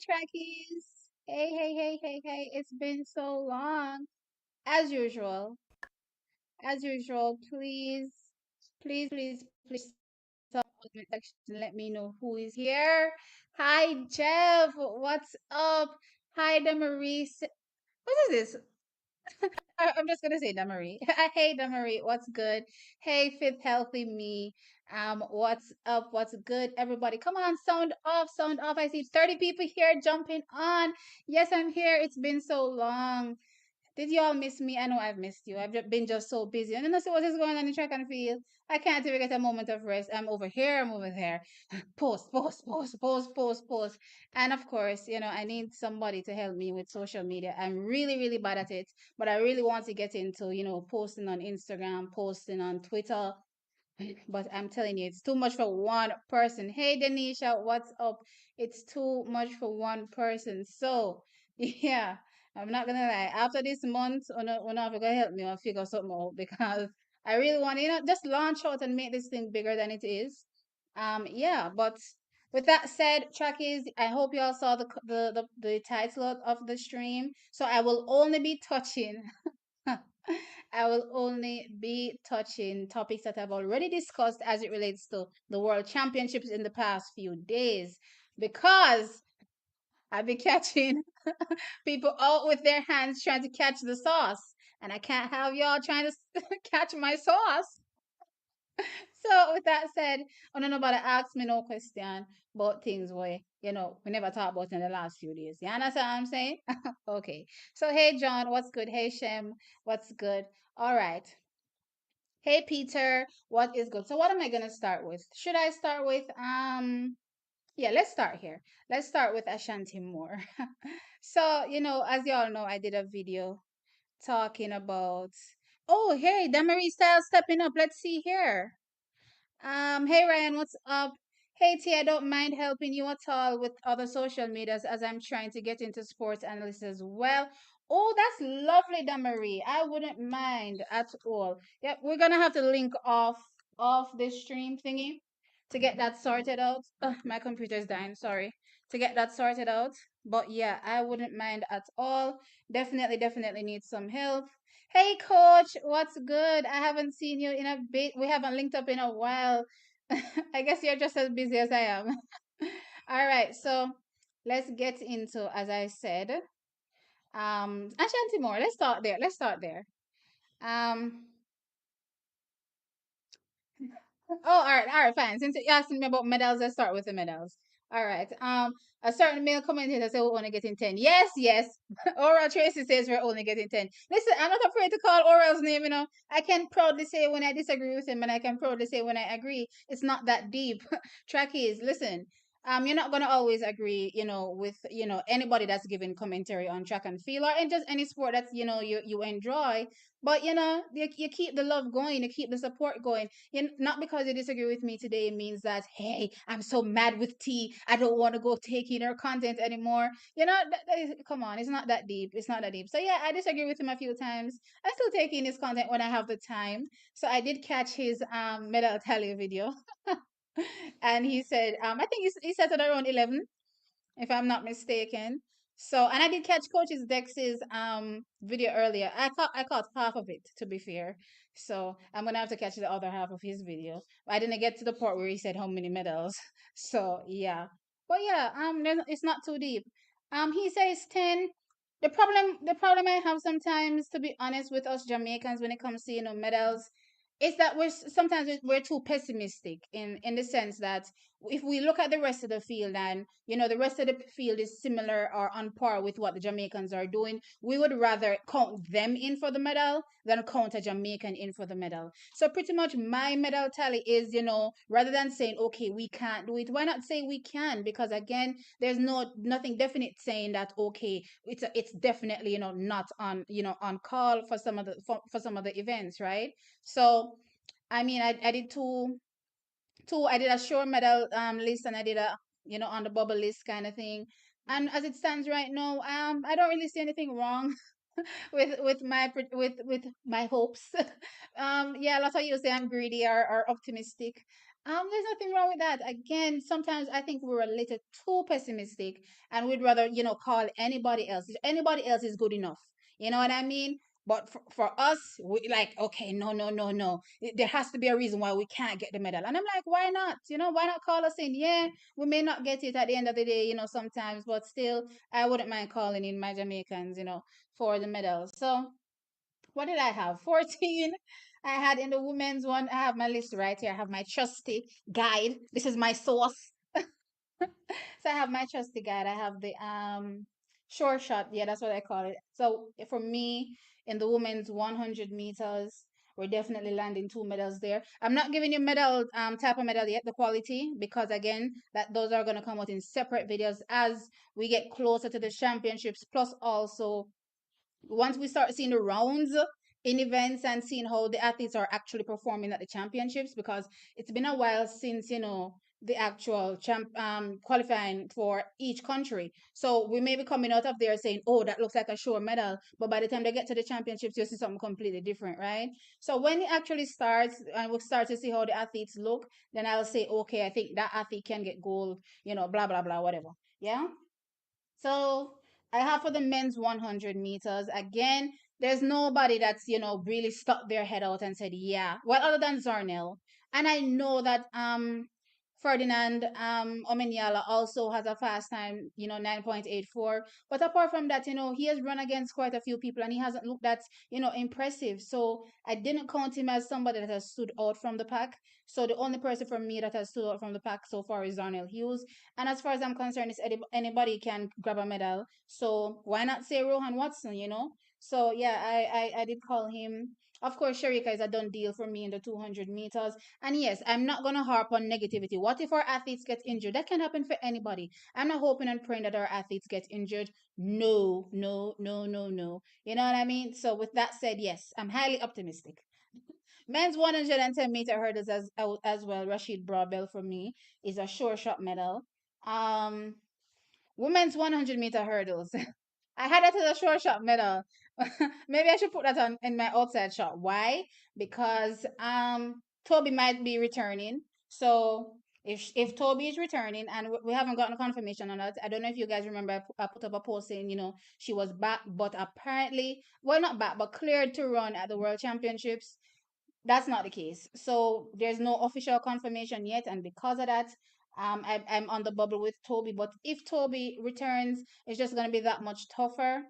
Trekkies. Hey. It's been so long. As usual, please, please, tell the comment section, let me know who is here. Hi, Jeff. What's up? Hi, Damaris. What is this? I'm just gonna say Damarie. Hey Damarie, what's good? Hey Fifth Healthy Me. What's up? What's good? Everybody, come on, sound off, sound off. I see 30 people here jumping on. Yes, I'm here. It's been so long. Did y'all miss me? I know I've missed you. I've been just so busy. And then I see what is going on in track and field. I can't even get a moment of rest. I'm over here, I'm over there. Post. And of course, I need somebody to help me with social media. I'm really, really bad at it, but I really want to get into, posting on Instagram, posting on Twitter. But I'm telling you, it's too much for one person. Hey, Denisha, what's up? It's too much for one person. So, yeah, I'm not gonna lie. After this month, Una gonna help me or figure something out because I really want to, just launch out and make this thing bigger than it is. Yeah, but with that said, Trackies, I hope you all saw the title of the stream. So I will only be touching I will only be touching topics that I've already discussed as it relates to the World Championships in the past few days because I've been catching people out with their hands trying to catch the sauce. And I can't have y'all trying to catch my sauce. So with that said, I don't know about to ask me no question about things we never talked about in the last few days. You understand what I'm saying? Okay. So hey John, what's good? Hey Shem, what's good? All right. Hey Peter, what is good? So what am I gonna start with? Should I start with yeah, let's start here. Let's start with Ashanti more. So, as y'all know, I did a video talking about oh hey, Damarie Styles stepping up. Let's see here. Hey Ryan, what's up? Hey T, I don't mind helping you at all with other social medias as I'm trying to get into sports analysis as well. Oh, that's lovely, Damarie. I wouldn't mind at all. Yep, we're gonna have to link off this stream thingy to get that sorted out. Ugh, my computer's dying, sorry. To get that sorted out. But yeah, I wouldn't mind at all. Definitely need some help. Hey, coach, what's good? I haven't seen you in a bit. We haven't linked up in a while. I guess you're just as busy as I am. All right, so let's get into, as I said, Ashanti more. Let's start there. Um, Oh, all right, fine. Since you're asking me about medals, let's start with the medals. All right. A certain male commentator said we're only getting 10. Yes. Oral Tracy says we're only getting 10. Listen, I'm not afraid to call Oral's name, I can proudly say when I disagree with him, and I can proudly say when I agree. It's not that deep. Track is, listen, you're not gonna always agree, with anybody that's giving commentary on track and field or in just any sport that's you enjoy. But you keep the love going, you keep the support going. Not because you disagree with me today means that, hey, I'm so mad with T. I don't want to go taking her content anymore. Come on, it's not that deep. It's not that deep. So yeah, I disagree with him a few times. I still take in his content when I have the time. So I did catch his medal tally video, and he said, I think he said it around 11, if I'm not mistaken. So, and I did catch Coach's Dex's video earlier. I caught half of it, to be fair. So I'm gonna have to catch the other half of his video. I didn't get to the part where he said how many medals. So yeah, but yeah, it's not too deep. He says 10. The problem I have sometimes, to be honest, with us Jamaicans when it comes to medals, is that sometimes we're too pessimistic in the sense that if we look at the rest of the field and the rest of the field is similar or on par with what the Jamaicans are doing, we would rather count them in for the medal than count a Jamaican in for the medal. So pretty much my medal tally is, rather than saying, okay, we can't do it, why not say we can? Because again, there's nothing definite saying that, okay, it's definitely not on call for for some of the events, right? So I mean, I did two. I did a shore medal list, and I did a on the bubble list kind of thing. And as it stands right now, I don't really see anything wrong with my hopes. Yeah, a lot of you say I'm greedy or optimistic. There's nothing wrong with that. Again, sometimes I think we're a little too pessimistic, and we'd rather, call anybody else. Anybody else is good enough. You know what I mean? But for us, we like, okay, no, no, no, no. There has to be a reason why we can't get the medal. And I'm like, why not? Why not call us in? Yeah, we may not get it at the end of the day, sometimes, but still, I wouldn't mind calling in my Jamaicans, for the medal. So what did I have? 14. I had in the women's one. I have my list right here. I have my trusty guide. This is my source. So I have my trusty guide. I have the short shot. Yeah, that's what I call it. So for me, in the women's 100 meters, we're definitely landing two medals there. I'm not giving you medal type of medal yet, the quality, because again, that those are gonna come out in separate videos as we get closer to the championships. Plus also once we start seeing the rounds in events and seeing how the athletes are actually performing at the championships, because it's been a while since the actual qualifying for each country. So we may be coming out of there saying, oh, that looks like a sure medal, but by the time they get to the championships, you see something completely different, right? So when it actually starts and we start to see how the athletes look, then I'll say, okay, I think that athlete can get gold, blah blah blah, whatever. Yeah. So I have for the men's 100 meters. Again, there's nobody that's, really stuck their head out and said, yeah. Well, other than Zarnel. And I know that Ferdinand Omeniala also has a fast time, 9.84. But apart from that, he has run against quite a few people and he hasn't looked that, impressive. So I didn't count him as somebody that has stood out from the pack. So the only person for me that has stood out from the pack so far is Zarnel Hughes. And as far as I'm concerned, it's anybody can grab a medal. So why not say Rohan Watson? So yeah, I did call him. Of course, Sharika is a done deal for me in the 200 meters. And yes, I'm not going to harp on negativity. What if our athletes get injured? That can happen for anybody. I'm not hoping and praying that our athletes get injured. No, no, no, no, no. You know what I mean? So with that said, yes, I'm highly optimistic. Men's 110-meter hurdles as well. Rashid Brabel for me is a sure shot medal. Um, Women's 100-meter hurdles. I had that as a short shot medal. Maybe I should put that on in my outside shot. Why? Because Toby might be returning. So if Toby is returning and we haven't gotten a confirmation on that, I don't know if you guys remember I put up a post saying she was back, but apparently, well, not back, but cleared to run at the World Championships. That's not the case. So there's no official confirmation yet, and because of that, I'm on the bubble with Toby. But if Toby returns, it's just gonna be that much tougher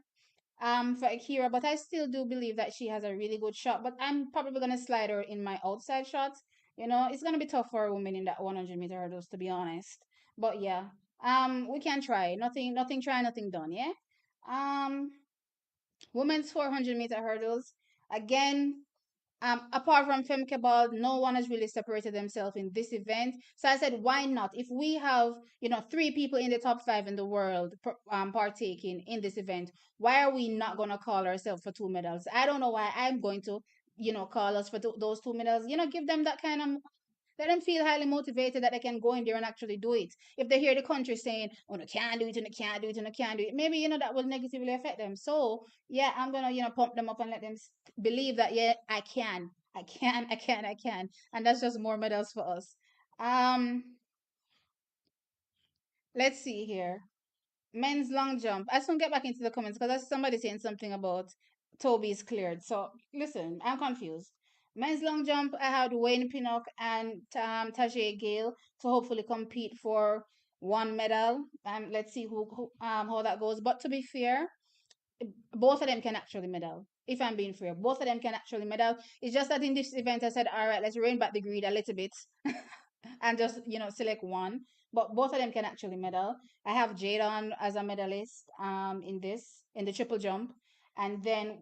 for Akira. But I still do believe that she has a really good shot. But I'm probably gonna slide her in my outside shots. It's gonna be tough for a woman in that 100-meter hurdles, to be honest. But yeah, we can try. Nothing try, nothing done. Yeah. Um, Women's 400-meter hurdles. Again, apart from Femke Ball, no one has really separated themselves in this event. So I said, why not? If we have, three people in the top five in the world partaking in this event, why are we not going to call ourselves for two medals? I don't know why I'm going to, call us for those two medals. Give them that kind of let them feel highly motivated that they can go in there and actually do it. If they hear the country saying, oh, no, can't do it, and no, can't do it, and no, can't do it, maybe, that will negatively affect them. So, yeah, I'm going to, pump them up and let them believe that, yeah, I can. I can, I can, I can. And that's just more medals for us. Um, let's see here. Men's long jump. I just want to get back into the comments because there's somebody saying something about Toby's cleared. So listen, I'm confused. Men's long jump, I had Wayne Pinnock and Tajay Gale to hopefully compete for one medal. Let's see how that goes. But to be fair, both of them can actually medal. If I'm being fair, both of them can actually medal. It's just that in this event, I said, all right, let's rein back the greed a little bit and just select one. But both of them can actually medal. I have Jadon as a medalist in the triple jump, and then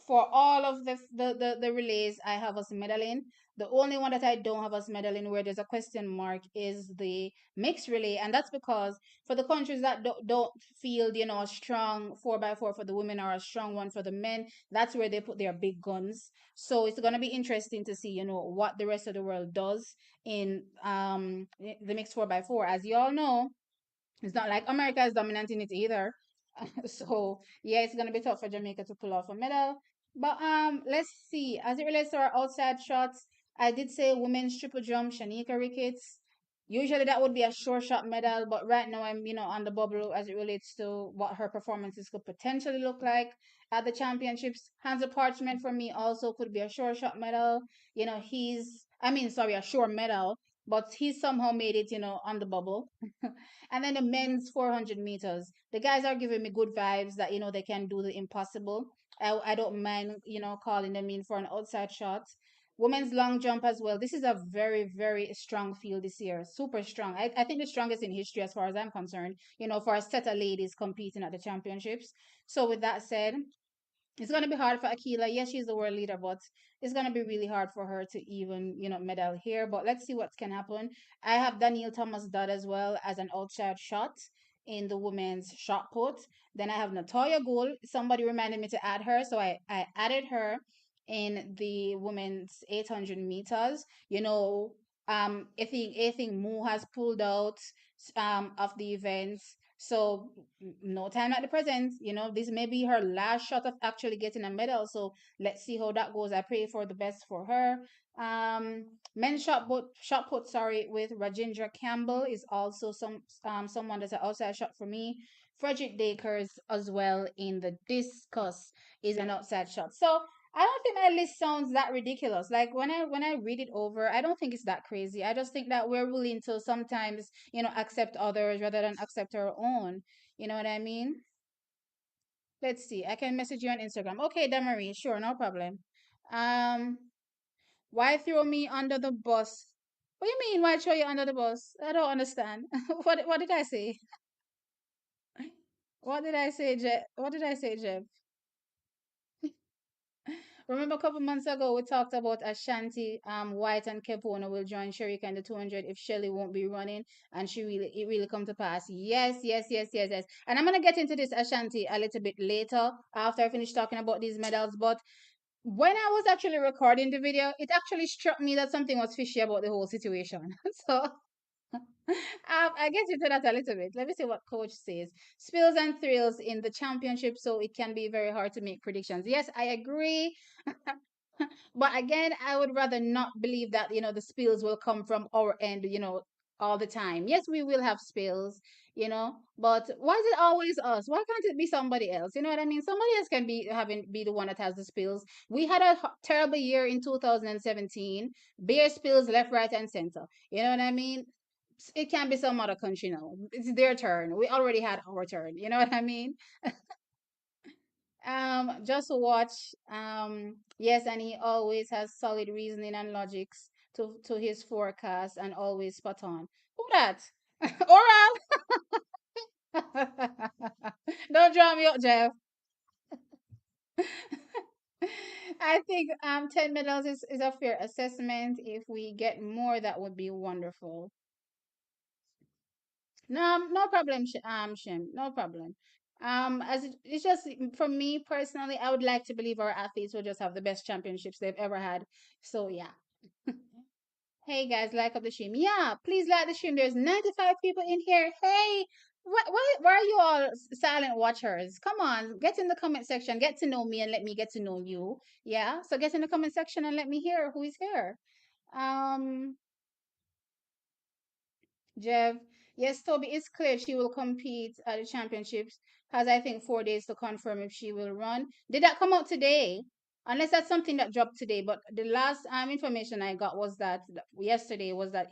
for all of the relays, I have us medaling. The only one that I don't have us medaling where there's a question mark is the mixed relay, and that's because for the countries that don't feel a strong 4x4 for the women or a strong one for the men, that's where they put their big guns. So it's going to be interesting to see what the rest of the world does in the mixed 4x4. As you all know, it's not like America is dominant in it either. So yeah, it's gonna be tough for Jamaica to pull off a medal. But let's see. As it relates to our outside shots, I did say women's triple jump, Shanika Ricketts. Usually that would be a sure shot medal, but right now I'm, on the bubble as it relates to what her performances could potentially look like at the championships. Hansa Parchment for me also could be a sure shot medal. Sorry, a sure medal, but he's somehow made it, on the bubble. And then the men's 400 meters. The guys are giving me good vibes that, they can do the impossible. I don't mind, calling them in for an outside shot. Women's long jump as well. This is a very, very strong field this year. Super strong. I think the strongest in history as far as I'm concerned, for a set of ladies competing at the championships. So with that said, it's going to be hard for Akila. Yes, she's the world leader, but it's going to be really hard for her to even, medal here. But let's see what can happen. I have Danielle Thomas Dodd as well as an outside shot in the women's shot put. Then I have Natoya Gould. Somebody reminded me to add her, so I added her in the women's 800 meters. I think Mo has pulled out of the events. So no time at the present. This may be her last shot of actually getting a medal. So let's see how that goes. I pray for the best for her. Men's shot put, sorry, with Rajendra Campbell is also someone that's an outside shot for me. Frederick Dakers as well in the discus is an outside shot. So I don't think my list sounds that ridiculous. Like when I read it over, I don't think it's that crazy. I just think that we're willing to sometimes, accept others rather than accept our own. You know what I mean? Let's see. I can message you on Instagram. Okay, Damarie, sure, no problem. Um, why throw me under the bus? What do you mean? Why throw you under the bus? I don't understand. What did I say? What did I say, Jeff? What did I say, Jeff? Remember a couple months ago we talked about Ashanti, White and Kepona will join Sherika in the 200 if Shelly won't be running, and it really come to pass. Yes, yes, yes, yes, yes. And I'm gonna get into this Ashanti a little bit later after I finish talking about these medals. But when I was actually recording the video, it actually struck me that something was fishy about the whole situation. So I get into that a little bit. Let me see what coach says. Spills and thrills in the championship, so it can be very hard to make predictions. Yes, I agree. But again, I would rather not believe that, the spills will come from our end, all the time. Yes, we will have spills, but why is it always us? Why can't it be somebody else? You know what I mean? Somebody else can be the one that has the spills. We had a terrible year in 2017. Beer spills left, right, and center. You know what I mean? It can be some other country now. It's their turn. We already had our turn. You know what I mean? Just watch. Yes, and he always has solid reasoning and logics to his forecast and always spot on. Who that? Oral. Don't draw me up, Jeff. I think 10 medals is a fair assessment. If we get more, that would be wonderful. No, no problem, Shim. No problem. It's just for me personally, I would like to believe our athletes will just have the best championships they've ever had. So yeah. Hey guys, like up the stream. Yeah, please like the stream. There's 95 people in here. Hey, why are you all silent watchers? Come on, get in the comment section. Get to know me and let me get to know you. Yeah, so get in the comment section and let me hear who is here. Um, Jeff, yes, Toby, it's clear she will compete at the championships. Has I think 4 days to confirm if she will run. Did that come out today? Unless that's something that dropped today. But the last information I got was that yesterday was that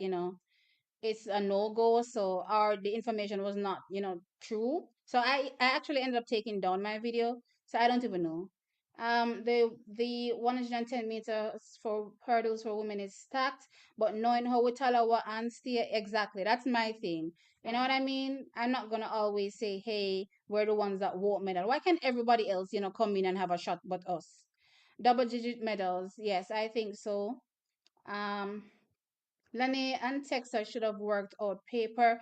it's a no go. So the information was not true. So I actually ended up taking down my video. So I don't even know. The 110 meters for hurdles for women is stacked, but knowing how we tell our and steer exactly, that's my thing. You know what I mean? I'm not gonna always say, hey, we're the ones that won't medal. Why can't everybody else, come in and have a shot but us? Double digit medals, yes, I think so. Um, Lani and Texas should have worked out paper.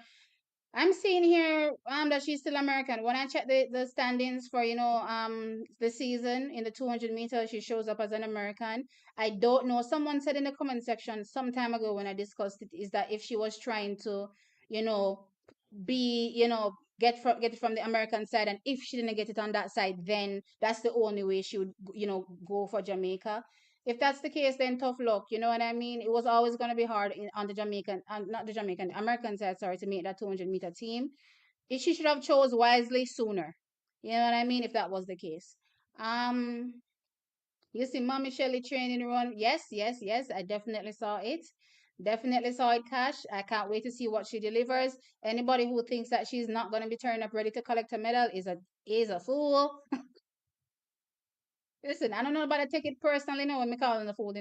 I'm seeing here that she's still American. When I check the standings for the season in the 200 meters, she shows up as an American. I don't know. Someone said in the comment section some time ago when I discussed it is that if she was trying to you know be get it from the American side, and if she didn't get it on that side, then that's the only way she would go for Jamaica. if that's the case, then tough luck. You know what I mean? It was always going to be hard on the Jamaican, not the Jamaican, American side, sorry, to make that 200-meter team. She should have chose wisely sooner. You know what I mean? If that was the case. Um, you see Mommy Shelly training run. Yes, yes, yes. I definitely saw it. Definitely saw it, Cash. I can't wait to see what she delivers. Anybody who thinks that she's not going to be turning up ready to collect a medal is a fool. Listen, I don't know about to take it personally now when me calling a fool,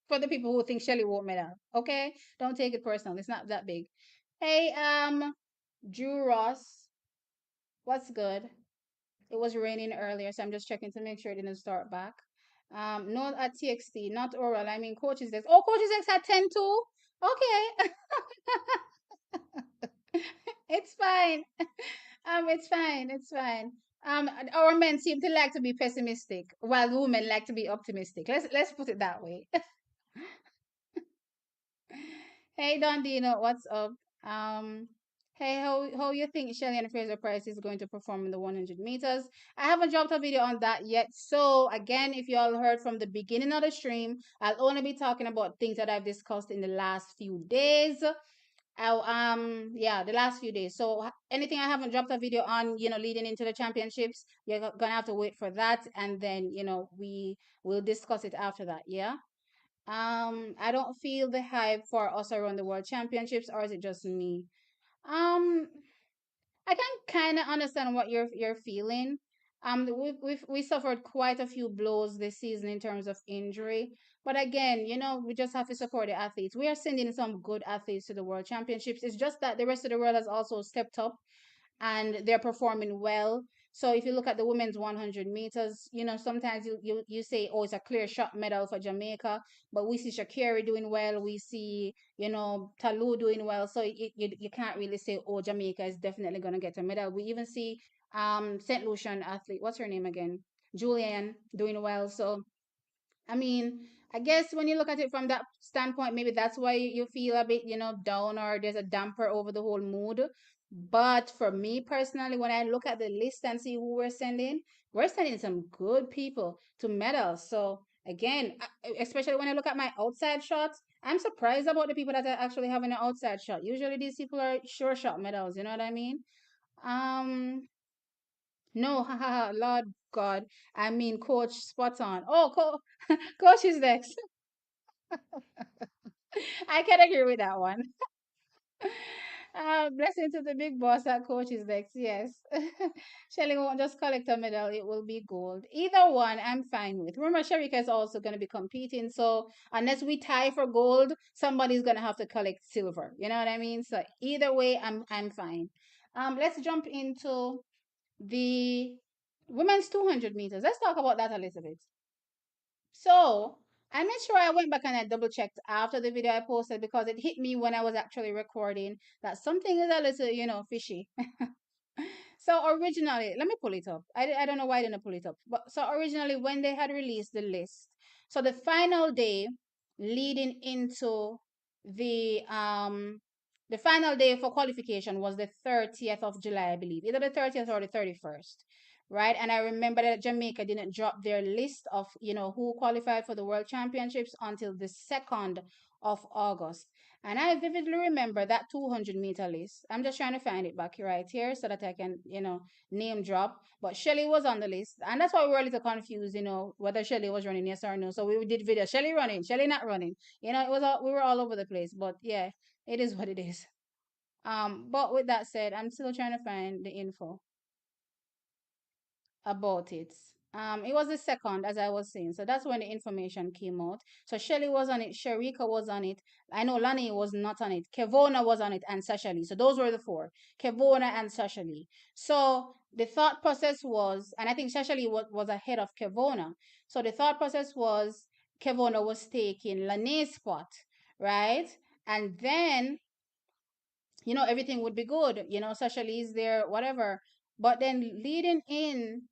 For the people who think Shelly won't medal. Okay? Don't take it personal. It's not that big. Hey, Drew Ross, what's good? It was raining earlier, so I'm just checking to make sure it didn't start back. Not at TXT, not oral. I mean, coaches Dex. Oh, coaches Dex at 10 too. Okay, it's fine. It's fine. It's fine. Our men seem to like to be pessimistic, while women like to be optimistic. Let's put it that way. Hey, Don Dino, what's up? Um, hey, how you think Shelly and Fraser Price is going to perform in the 100 meters? I haven't dropped a video on that yet. So again, if you all heard from the beginning of the stream, I'll only be talking about things that I've discussed in the last few days. Yeah, the last few days. So anything I haven't dropped a video on, leading into the championships, you're gonna have to wait for that, and then we will discuss it after that. Yeah. I don't feel the hype for us around the world championships, or is it just me? Um, I can kind of understand what you're feeling. We suffered quite a few blows this season in terms of injury, but again, we just have to support the athletes. We are sending some good athletes to the world championships. It's just that the rest of the world has also stepped up and they're performing well. So if you look at the women's 100 meters, sometimes you say, oh, it's a clear shot medal for Jamaica, but we see Shakiri doing well. We see, Talu doing well. So you can't really say, oh, Jamaica is definitely going to get a medal. We even see St. Lucian athlete, what's her name again? Julian doing well. So I mean, I guess when you look at it from that standpoint, maybe that's why you feel a bit, down, or there's a damper over the whole mood. But for me personally, when I look at the list and see who we're sending some good people to medals. So again, especially when I look at my outside shots, I'm surprised about the people that are actually having an outside shot. Usually these people are sure shot medals, you know what I mean? Um, no, haha, Lord God. I mean, coach, spot on. Oh, coach is next. I can agree with that one. Blessing to the big boss that coach is next. Yes. Shelly won't just collect a medal, it will be gold. Either one, I'm fine with. Remember, Sharika is also going to be competing. So, unless we tie for gold, somebody's going to have to collect silver. You know what I mean? So, either way, I'm fine. Let's jump into the women's 200 meters. Let's talk about that a little bit. So I made sure I went back and I double checked after the video I posted because it hit me when I was actually recording that something is a little, fishy. So originally, let me pull it up. I don't know why I didn't pull it up. But so originally, when they had released the list, so the final day leading into the final day for qualification was the 30th of July, I believe, either the 30th or the 31st, right? And I remember that Jamaica didn't drop their list of who qualified for the World Championships until the 2nd of August. And I vividly remember that 200-meter list. I'm just trying to find it back right here so that I can, name drop. But Shelly was on the list. And that's why we were a little confused, whether Shelly was running, yes or no. So we did video, Shelly running, Shelly not running. It was we were all over the place. But yeah, it is what it is. But with that said, I'm still trying to find the info about it. It was the second, as I was saying. So that's when the information came out. So Shelly was on it, Sharika was on it. I know Lani was not on it. Kevona was on it, and Sasha Lee. So those were the four. Kevona and Sasha Lee. So the thought process was, and I think Sasha Lee was ahead of Kevona. So the thought process was Kevona was taking Lani's spot, right? And then everything would be good. Sasha Lee's there, whatever. But then leading in,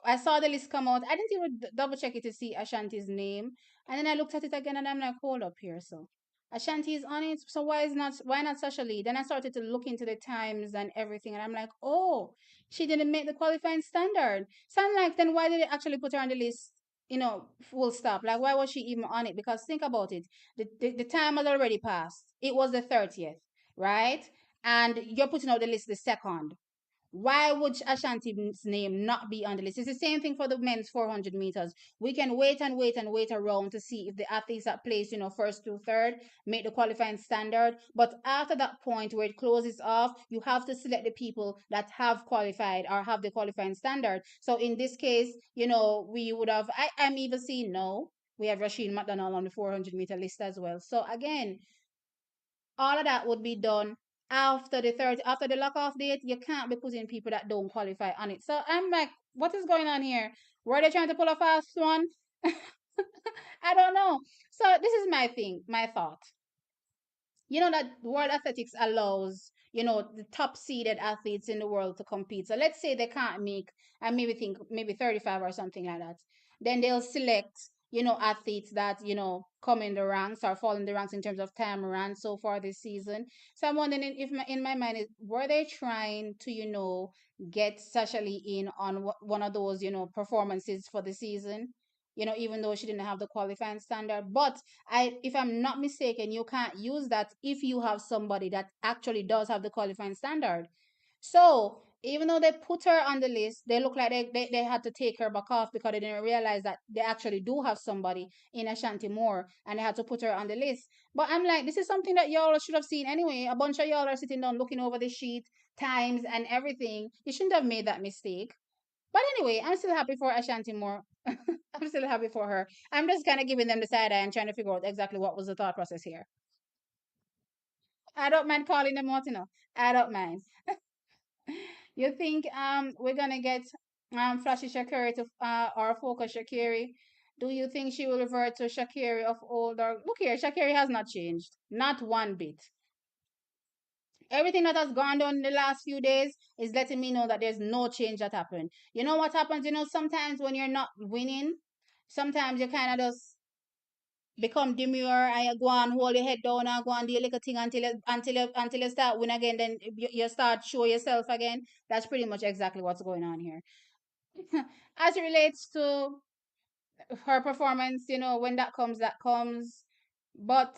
I saw the list come out. I didn't even double check it to see Ashanti's name. And then I looked at it again and I'm like, hold up here. So Ashanti is on it. So why not Sasha Lee? Then I started to look into the times and everything. And I'm like, oh, she didn't make the qualifying standard. So I'm like, then why did they actually put her on the list, full stop. Like, why was she even on it? Because think about it. The time has already passed. It was the 30th, right? And you're putting out the list the second. Why would Ashanti's name not be on the list? It's the same thing for the men's 400 meters. We can wait and wait and wait around to see if the athletes that place, first to third make the qualifying standard. But after that point where it closes off, you have to select the people that have qualified or have the qualifying standard. So in this case, we would have, I'm even seeing no. We have Rasheen McDonald on the 400-meter list as well. So again, all of that would be done after the lock-off date. You can't be putting people that don't qualify on it. So I'm like, what is going on here? Were they trying to pull a fast one? I don't know. So this is my thought. That World Athletics allows, the top seeded athletes in the world to compete. So let's say they can't make, I maybe think maybe 35 or something like that. Then they'll select, athletes that, come in the ranks or fall in the ranks in terms of time ran so far this season. So I'm wondering if in my mind, were they trying to, get Sasha Lee in on one of those, performances for the season? Even though she didn't have the qualifying standard. But if I'm not mistaken, you can't use that if you have somebody that actually does have the qualifying standard. So even though they put her on the list, they look like they had to take her back off because they didn't realize that they actually do have somebody in Ashanti Moore and they had to put her on the list. But I'm like, this is something that y'all should have seen anyway. A bunch of y'all are sitting down looking over the sheet, times and everything. You shouldn't have made that mistake. But anyway, I'm still happy for Ashanti Moore. I'm still happy for her. I'm just kind of giving them the side eye and trying to figure out exactly what was the thought process here. I don't mind calling them out, I don't mind. You think we're gonna get flashy Shakiri to or focus Shakiri? Do you think she will revert to Shakiri of old? Or look here, Shakiri has not changed, not one bit. Everything that has gone on in the last few days is letting me know that there's no change that happened. You know what happens? Sometimes when you're not winning, sometimes you kind of just become demure and you go and hold your head down and go and do your little thing until you start win again. Then you start show yourself again. That's pretty much exactly what's going on here. As it relates to her performance, when that comes, that comes. But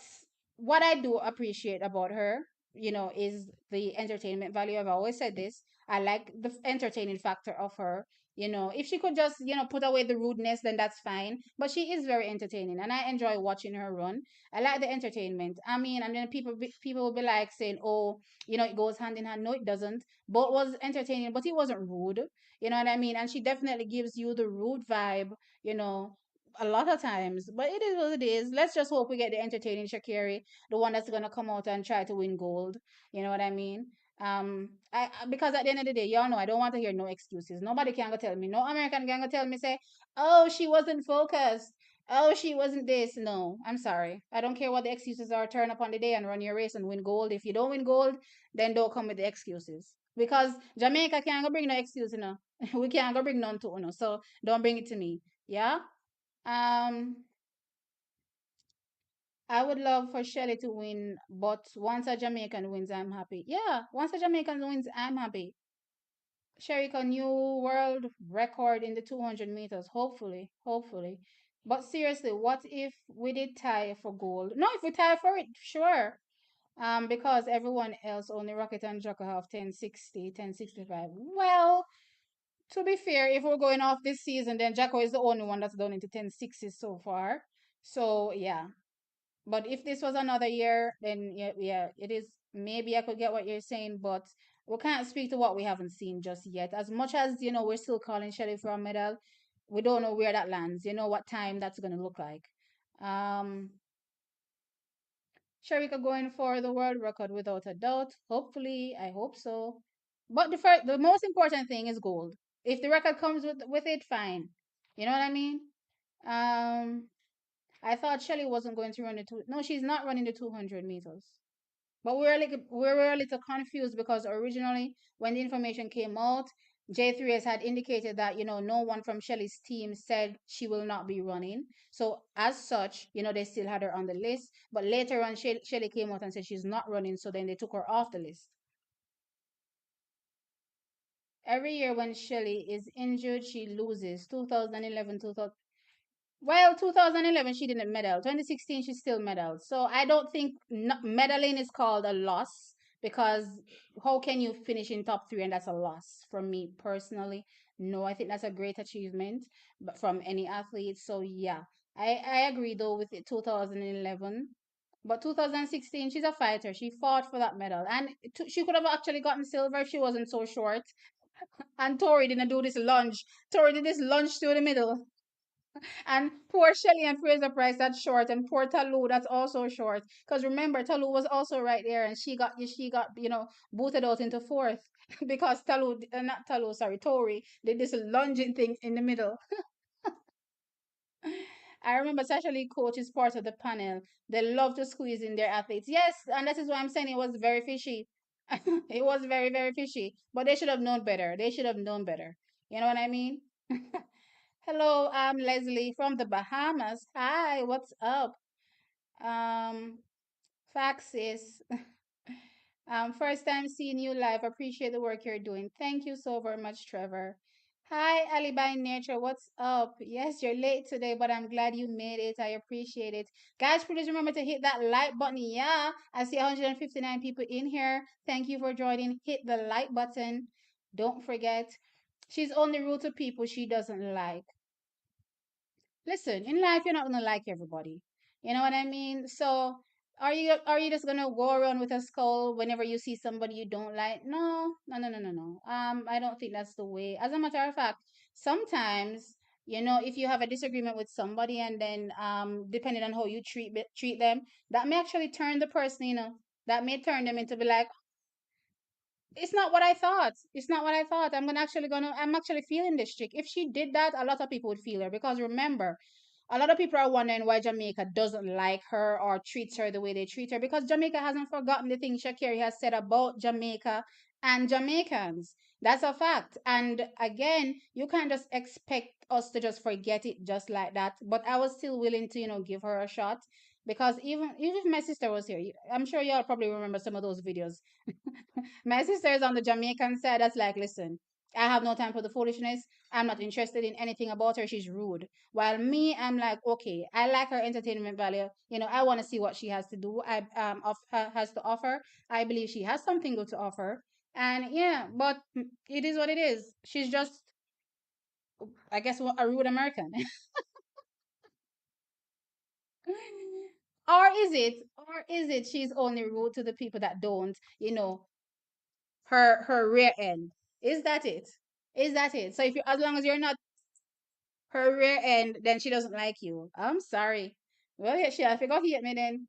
what I do appreciate about her, is the entertainment value. I've always said this. I like the entertaining factor of her. If she could just, put away the rudeness, then that's fine. But she is very entertaining, and I enjoy watching her run. I like the entertainment. I mean, and then people will be like saying, "Oh, it goes hand in hand." No, it doesn't. But was entertaining, but it wasn't rude. You know what I mean? And she definitely gives you the rude vibe. You know, a lot of times. But it is what it is. Let's just hope we get the entertaining Shakiri, the one that's gonna come out and try to win gold. You know what I mean? Because at the end of the day, y'all know I don't want to hear no excuses. Nobody can go tell me. No American can go tell me say, "Oh, she wasn't focused. Oh, she wasn't this." No, I'm sorry. I don't care what the excuses are. Turn up on the day and run your race and win gold. If you don't win gold, then don't come with the excuses. Because Jamaica can't go bring no excuse, we can't go bring none to, So don't bring it to me. Yeah. Um, I would love for Shelly to win, but once a Jamaican wins, I'm happy. Yeah, once a Jamaican wins, I'm happy. Sherry, a new world record in the 200 meters, hopefully, hopefully. But seriously, what if we did tie for gold? No, if we tie for it, sure. Because everyone else, only Rocket and Jocko have 1060, 1065. Well, to be fair, if we're going off this season, then Jocko is the only one that's done into 1060 so far. So yeah, but if this was another year, then yeah, it is. Maybe I could get what you're saying, but we can't speak to what we haven't seen just yet. As much as we're still calling Shelly for a medal, we don't know where that lands. What time that's gonna look like. Um, Sharika going for the world record without a doubt. Hopefully, I hope so. But the most important thing is gold. If the record comes with it, fine. You know what I mean? Um, I thought Shelly wasn't going to run the two. No, she's not running the 200 meters. But we were a little confused because originally, when the information came out, J3S had indicated that no one from Shelly's team said she will not be running. So as such, they still had her on the list. But later on, Shelly came out and said she's not running. So then they took her off the list. Every year when Shelly is injured, she loses. 2011, 2000. Well, 2011 she didn't medal. 2016 she still medaled. So I don't think medaling is called a loss, because how can you finish in top three and that's a loss from me personally? No, I think that's a great achievement, but from any athlete. So yeah, I agree though with it 2011. But 2016, she's a fighter. She fought for that medal, and she could have actually gotten silver if she wasn't so short. And Tori didn't do this lunge. Tori did this lunge to the middle. And poor Shelly and Fraser Price, that's short, and poor Talu, that's also short. Because remember, Talu was also right there, and she got booted out into fourth because not Talu, sorry, Tori did this lunging thing in the middle. I remember Sasha Lee coach is part of the panel. They love to squeeze in their athletes. Yes, and that is why I'm saying it was very fishy. It was very, very fishy. But they should have known better. They should have known better. You know what I mean? Hello, I'm Leslie from the Bahamas. Hi, what's up? Um, Faxis. First time seeing you live. Appreciate the work you're doing. Thank you so very much, Trevor. Hi, Alibi Nature. What's up? Yes, you're late today, but I'm glad you made it. I appreciate it. Guys, please remember to hit that like button. Yeah, I see 159 people in here. Thank you for joining. Hit the like button. Don't forget, she's only rude to people she doesn't like. Listen, in life you're not gonna like everybody. You know what I mean? So are you just gonna go around with a skull whenever you see somebody you don't like? No, no, no, no, no, no. I don't think that's the way. As a matter of fact, sometimes if you have a disagreement with somebody and then depending on how you treat them, that may actually turn the person, that may turn them into be like, it's not what I thought. It's not what I thought. I'm actually feeling this chick. If she did that, a lot of people would feel her, because remember, a lot of people are wondering why Jamaica doesn't like her or treats her the way they treat her, because Jamaica hasn't forgotten the things Shakiri has said about Jamaica and Jamaicans. That's a fact. And again, you can't just expect us to just forget it just like that. But I was still willing to, give her a shot, because even if my sister was here, I'm sure y'all probably remember some of those videos. My sister is on the Jamaican side. That's like, listen, I have no time for the foolishness. I'm not interested in anything about her. She's rude. While me, I'm like, okay, I like her entertainment value. I want to see what she has to do. Has to offer. I believe she has something good to offer. And yeah, but it is what it is. She's just, I guess, a rude American. Or is it she's only rude to the people that don't, her rear end? Is that it? Is that it? So if you, as long as you're not her rear end, then she doesn't like you. I'm sorry. Well, yeah, she I forgot he hit me then.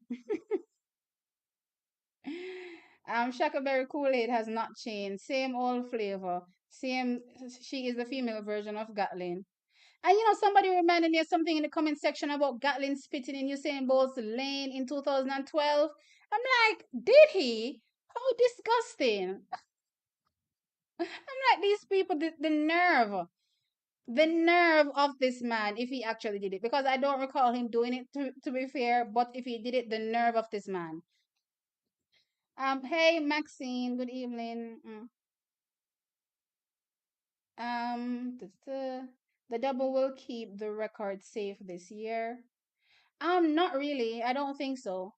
Shackaberry Kool-Aid has not changed. Same old flavor. Same. She is the female version of Gatlin. And somebody reminded me of something in the comment section about Gatlin spitting in Usain Bolt's lane in 2012. I'm like, did he? How disgusting. I'm like, these people, the nerve. The nerve of this man, if he actually did it, because I don't recall him doing it, to be fair, but if he did it, the nerve of this man. Hey Maxine, good evening. The double will keep the record safe this year. Not really. I don't think so.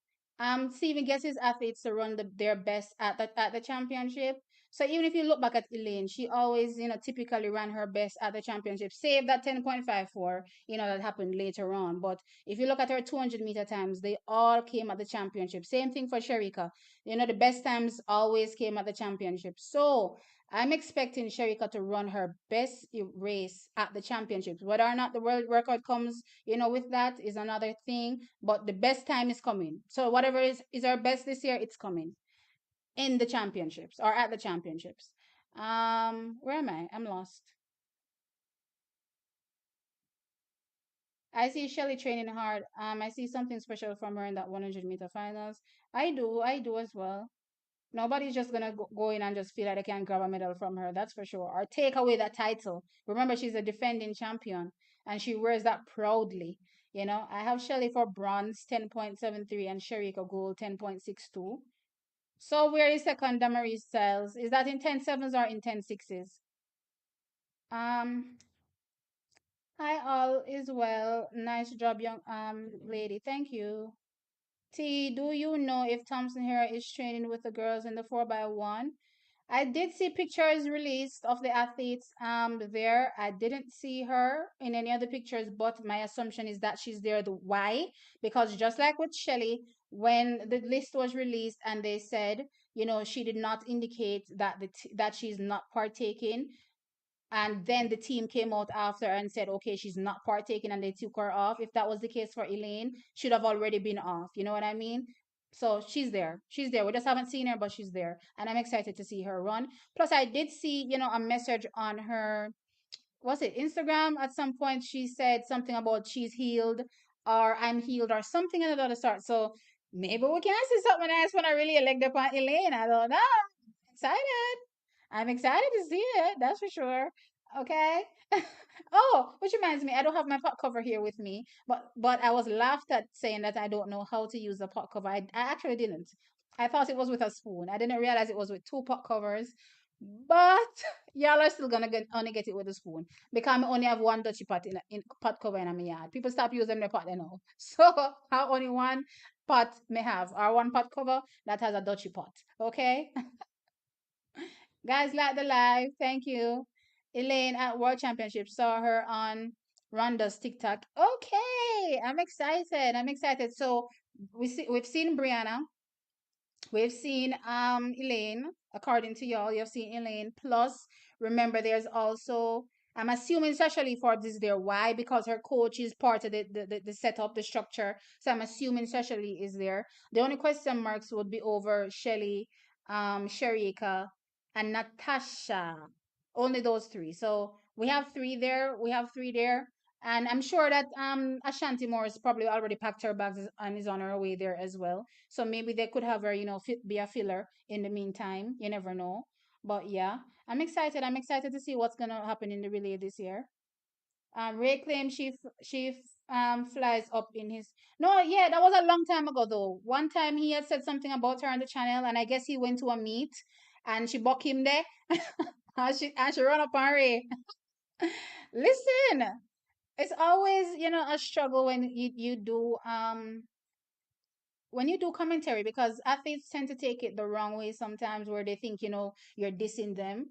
Steven gets his athletes to run their best at the championship. So even if you look back at Elaine, she always, typically ran her best at the championship. Save that 10.54, that happened later on. But if you look at her 200-meter times, they all came at the championship. Same thing for Sherika. The best times always came at the championship. So I'm expecting Sherika to run her best race at the championships. Whether or not the world record comes, with that is another thing. But the best time is coming. So whatever is our best this year, it's coming in the championships or at the championships. Where am I? I'm lost. I see Shelly training hard. I see something special from her in that 100-meter finals. I do as well. Nobody's just gonna go in and just feel like they can grab a medal from her. That's for sure. Or take away that title. Remember, she's a defending champion, and she wears that proudly. I have Shelly for bronze 10.73 and Sherika gold 10.62. So where is second Damaris Styles? Is that in 10.7s or in 10.6s? Um, Hi all is well. Nice job, young lady. Thank you. T, do you know if Thompson Hero is training with the girls in the 4x1? I did see pictures released of the athletes there. I didn't see her in any other pictures, but my assumption is that she's there. The why? Because just like with Shelly, when the list was released and they said, she did not indicate that that she's not partaking, and then the team came out after and said, okay, she's not partaking, and they took her off. If that was the case for Elaine, should have already been off. You know what I mean? So she's there. She's there. We just haven't seen her, but she's there. And I'm excited to see her run. Plus, I did see, a message on her, was it Instagram? At some point, she said something about she's healed or I'm healed or something of the sort. So maybe we can see something nice when I really elect upon Elaine. I don't know. Excited. I'm excited to see it. That's for sure. Okay. Oh, which reminds me, I don't have my pot cover here with me, but I was laughed at saying that I don't know how to use a pot cover. I actually didn't. I thought it was with a spoon. I didn't realize it was with two pot covers. But y'all are still gonna only get it with a spoon because I only have one dutchy pot in pot cover in my yard. People stop using their pot, now. So I only one pot may have or one pot cover that has a dutchy pot. Okay. Guys, like the live. Thank you. Elaine at World Championship saw her on Ronda's TikTok. Okay, I'm excited. I'm excited. So we've seen Brianna, we've seen Elaine. According to y'all, you've seen Elaine. Plus, remember, there's also, I'm assuming Cecily Forbes is there. Why? Because her coach is part of the setup, the structure. So I'm assuming Cecily is there. The only question marks would be over Shelly, Sharika, and Natasha. Only those three. So we have three there. We have three there. And I'm sure that Ashanti Morris probably already packed her bags and is on her way there as well. So maybe they could have her, be a filler in the meantime. You never know. But yeah, I'm excited. I'm excited to see what's gonna happen in the relay this year. Ray claims she flies up in his. No, yeah, that was a long time ago though. One time he had said something about her on the channel, and I guess he went to a meet, and she buck him there, and she run up on Ray. Listen, it's always a struggle when you do commentary, because athletes tend to take it the wrong way sometimes, where they think you're dissing them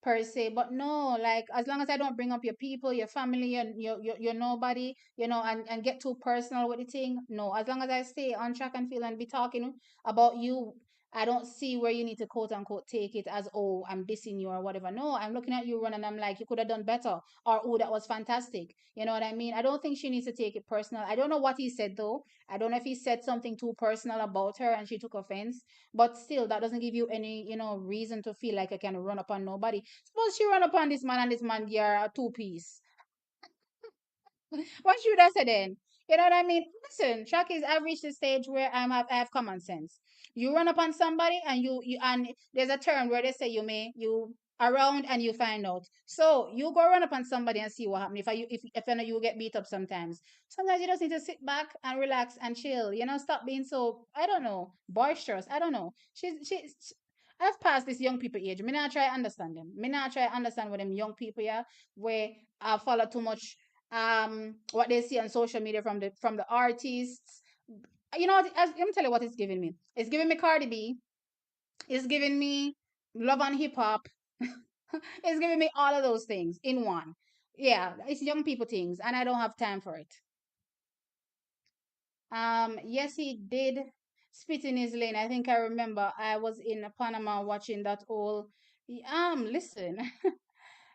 per se. But no, like, as long as I don't bring up your people, your family, your nobody, and get too personal with the thing. No, as long as I stay on track and feel and be talking about you, I don't see where you need to quote unquote take it as, oh, I'm dissing you or whatever. No, I'm looking at you run and I'm like, you could have done better, or oh, that was fantastic. You know what I mean? I don't think she needs to take it personal. I don't know what he said though. I don't know if he said something too personal about her and she took offense, but still, that doesn't give you any, reason to feel like I can run upon nobody. Suppose she run upon this man and this man, you're a two-piece. What should I say then? You know what I mean? Listen, Shakis, I've reached the stage where I have common sense. You run upon somebody and you and there's a term where they say you around and you find out. So you go run upon somebody and see what happens. If you know you get beat up sometimes. Sometimes you just need to sit back and relax and chill. Stop being so, I don't know, boisterous. I don't know. I've passed this young people age. Me not try understand them. Me not try understand what them young people, yeah, where I follow too much what they see on social media from the artists. Let me tell you what it's giving me. It's giving me Cardi B. It's giving me love and hip hop. It's giving me all of those things in one. Yeah, it's young people things, and I don't have time for it. Yes, he did spit in his lane. I think I remember I was in Panama watching that whole. Listen,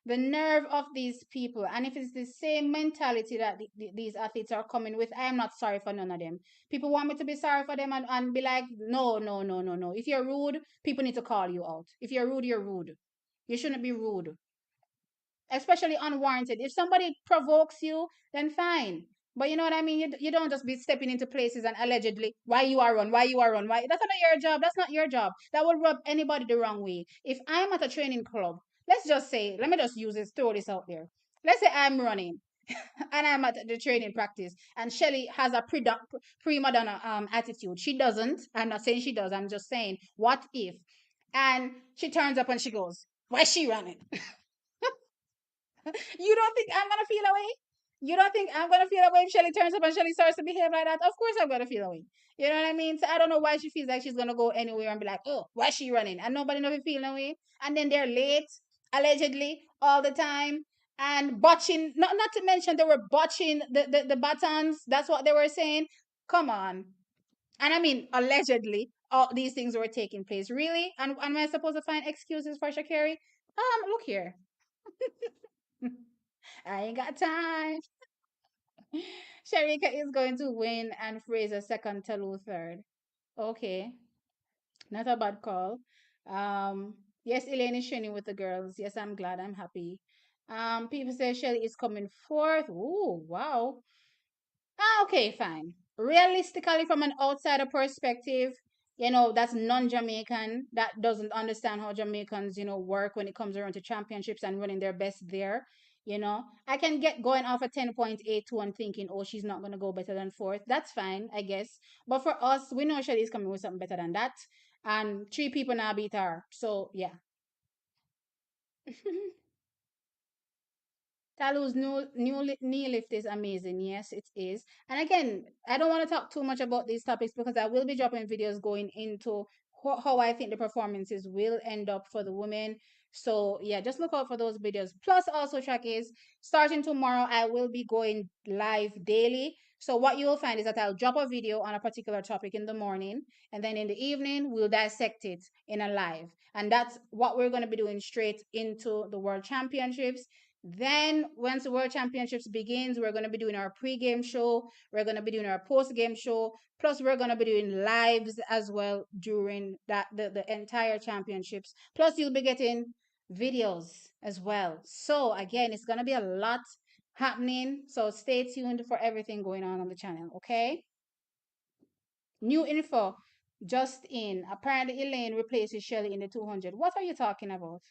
the nerve of these people. And if it's the same mentality that these athletes are coming with, I am not sorry for none of them. People want me to be sorry for them and be like, no, no, no, no, no. If you're rude, people need to call you out. If you're rude, you're rude. You shouldn't be rude, especially unwarranted. If somebody provokes you, then fine. But you know what I mean? You don't just be stepping into places and allegedly, why you are why you are why. That's not your job. That's not your job. That will rub anybody the wrong way. If I'm at a training club, let's just say, let me just use this, throw this out there. Let's say I'm running and I'm at the training practice, and Shelly has a prima donna attitude. She doesn't. I'm not saying she does. I'm just saying, what if? And she turns up and she goes, why is she running? You don't think I'm gonna feel away? You don't think I'm gonna feel that way if Shelly turns up and Shelly starts to behave like that? Of course I'm gonna feel that way. You know what I mean? So I don't know why she feels like she's gonna go anywhere and be like, oh, why is she running? And nobody never feel that way. And then they're late, allegedly, all the time. And botching, not to mention they were botching the buttons. That's what they were saying. Come on. And I mean, allegedly, all these things were taking place. Really? And am I supposed to find excuses for Shakiri? Look here. I ain't got time. Sharika is going to win and Fraser second, Talu third. Okay, not a bad call. Yes, Elaine is training with the girls. Yes, I'm glad. I'm happy. People say Shelly is coming fourth. Ooh, wow. Okay, fine. Realistically, from an outsider perspective, that's non-Jamaican, that doesn't understand how Jamaicans, work when it comes around to championships and running their best there. I can get going off a 10.82 and thinking, oh, she's not going to go better than fourth. That's fine, I guess. But for us, we know Shelly's coming with something better than that. And three people now beat her. So, yeah. Talu's new knee lift is amazing. Yes, it is. And again, I don't want to talk too much about these topics because I will be dropping videos going into how I think the performances will end up for the women. So yeah, just look out for those videos. Plus, also track is starting tomorrow. I will be going live daily. So what you will find is that I'll drop a video on a particular topic in the morning, and then in the evening we'll dissect it in a live. And that's what we're going to be doing straight into the World Championships. Then, once the World Championships begins, we're going to be doing our pre-game show. We're going to be doing our post-game show. Plus, we're going to be doing lives as well during the entire championships. Plus, you'll be getting videos as well. So, again, it's going to be a lot happening. So, stay tuned for everything going on the channel, okay? New info just in. Apparently, Elaine replaces Shelly in the 200. What are you talking about?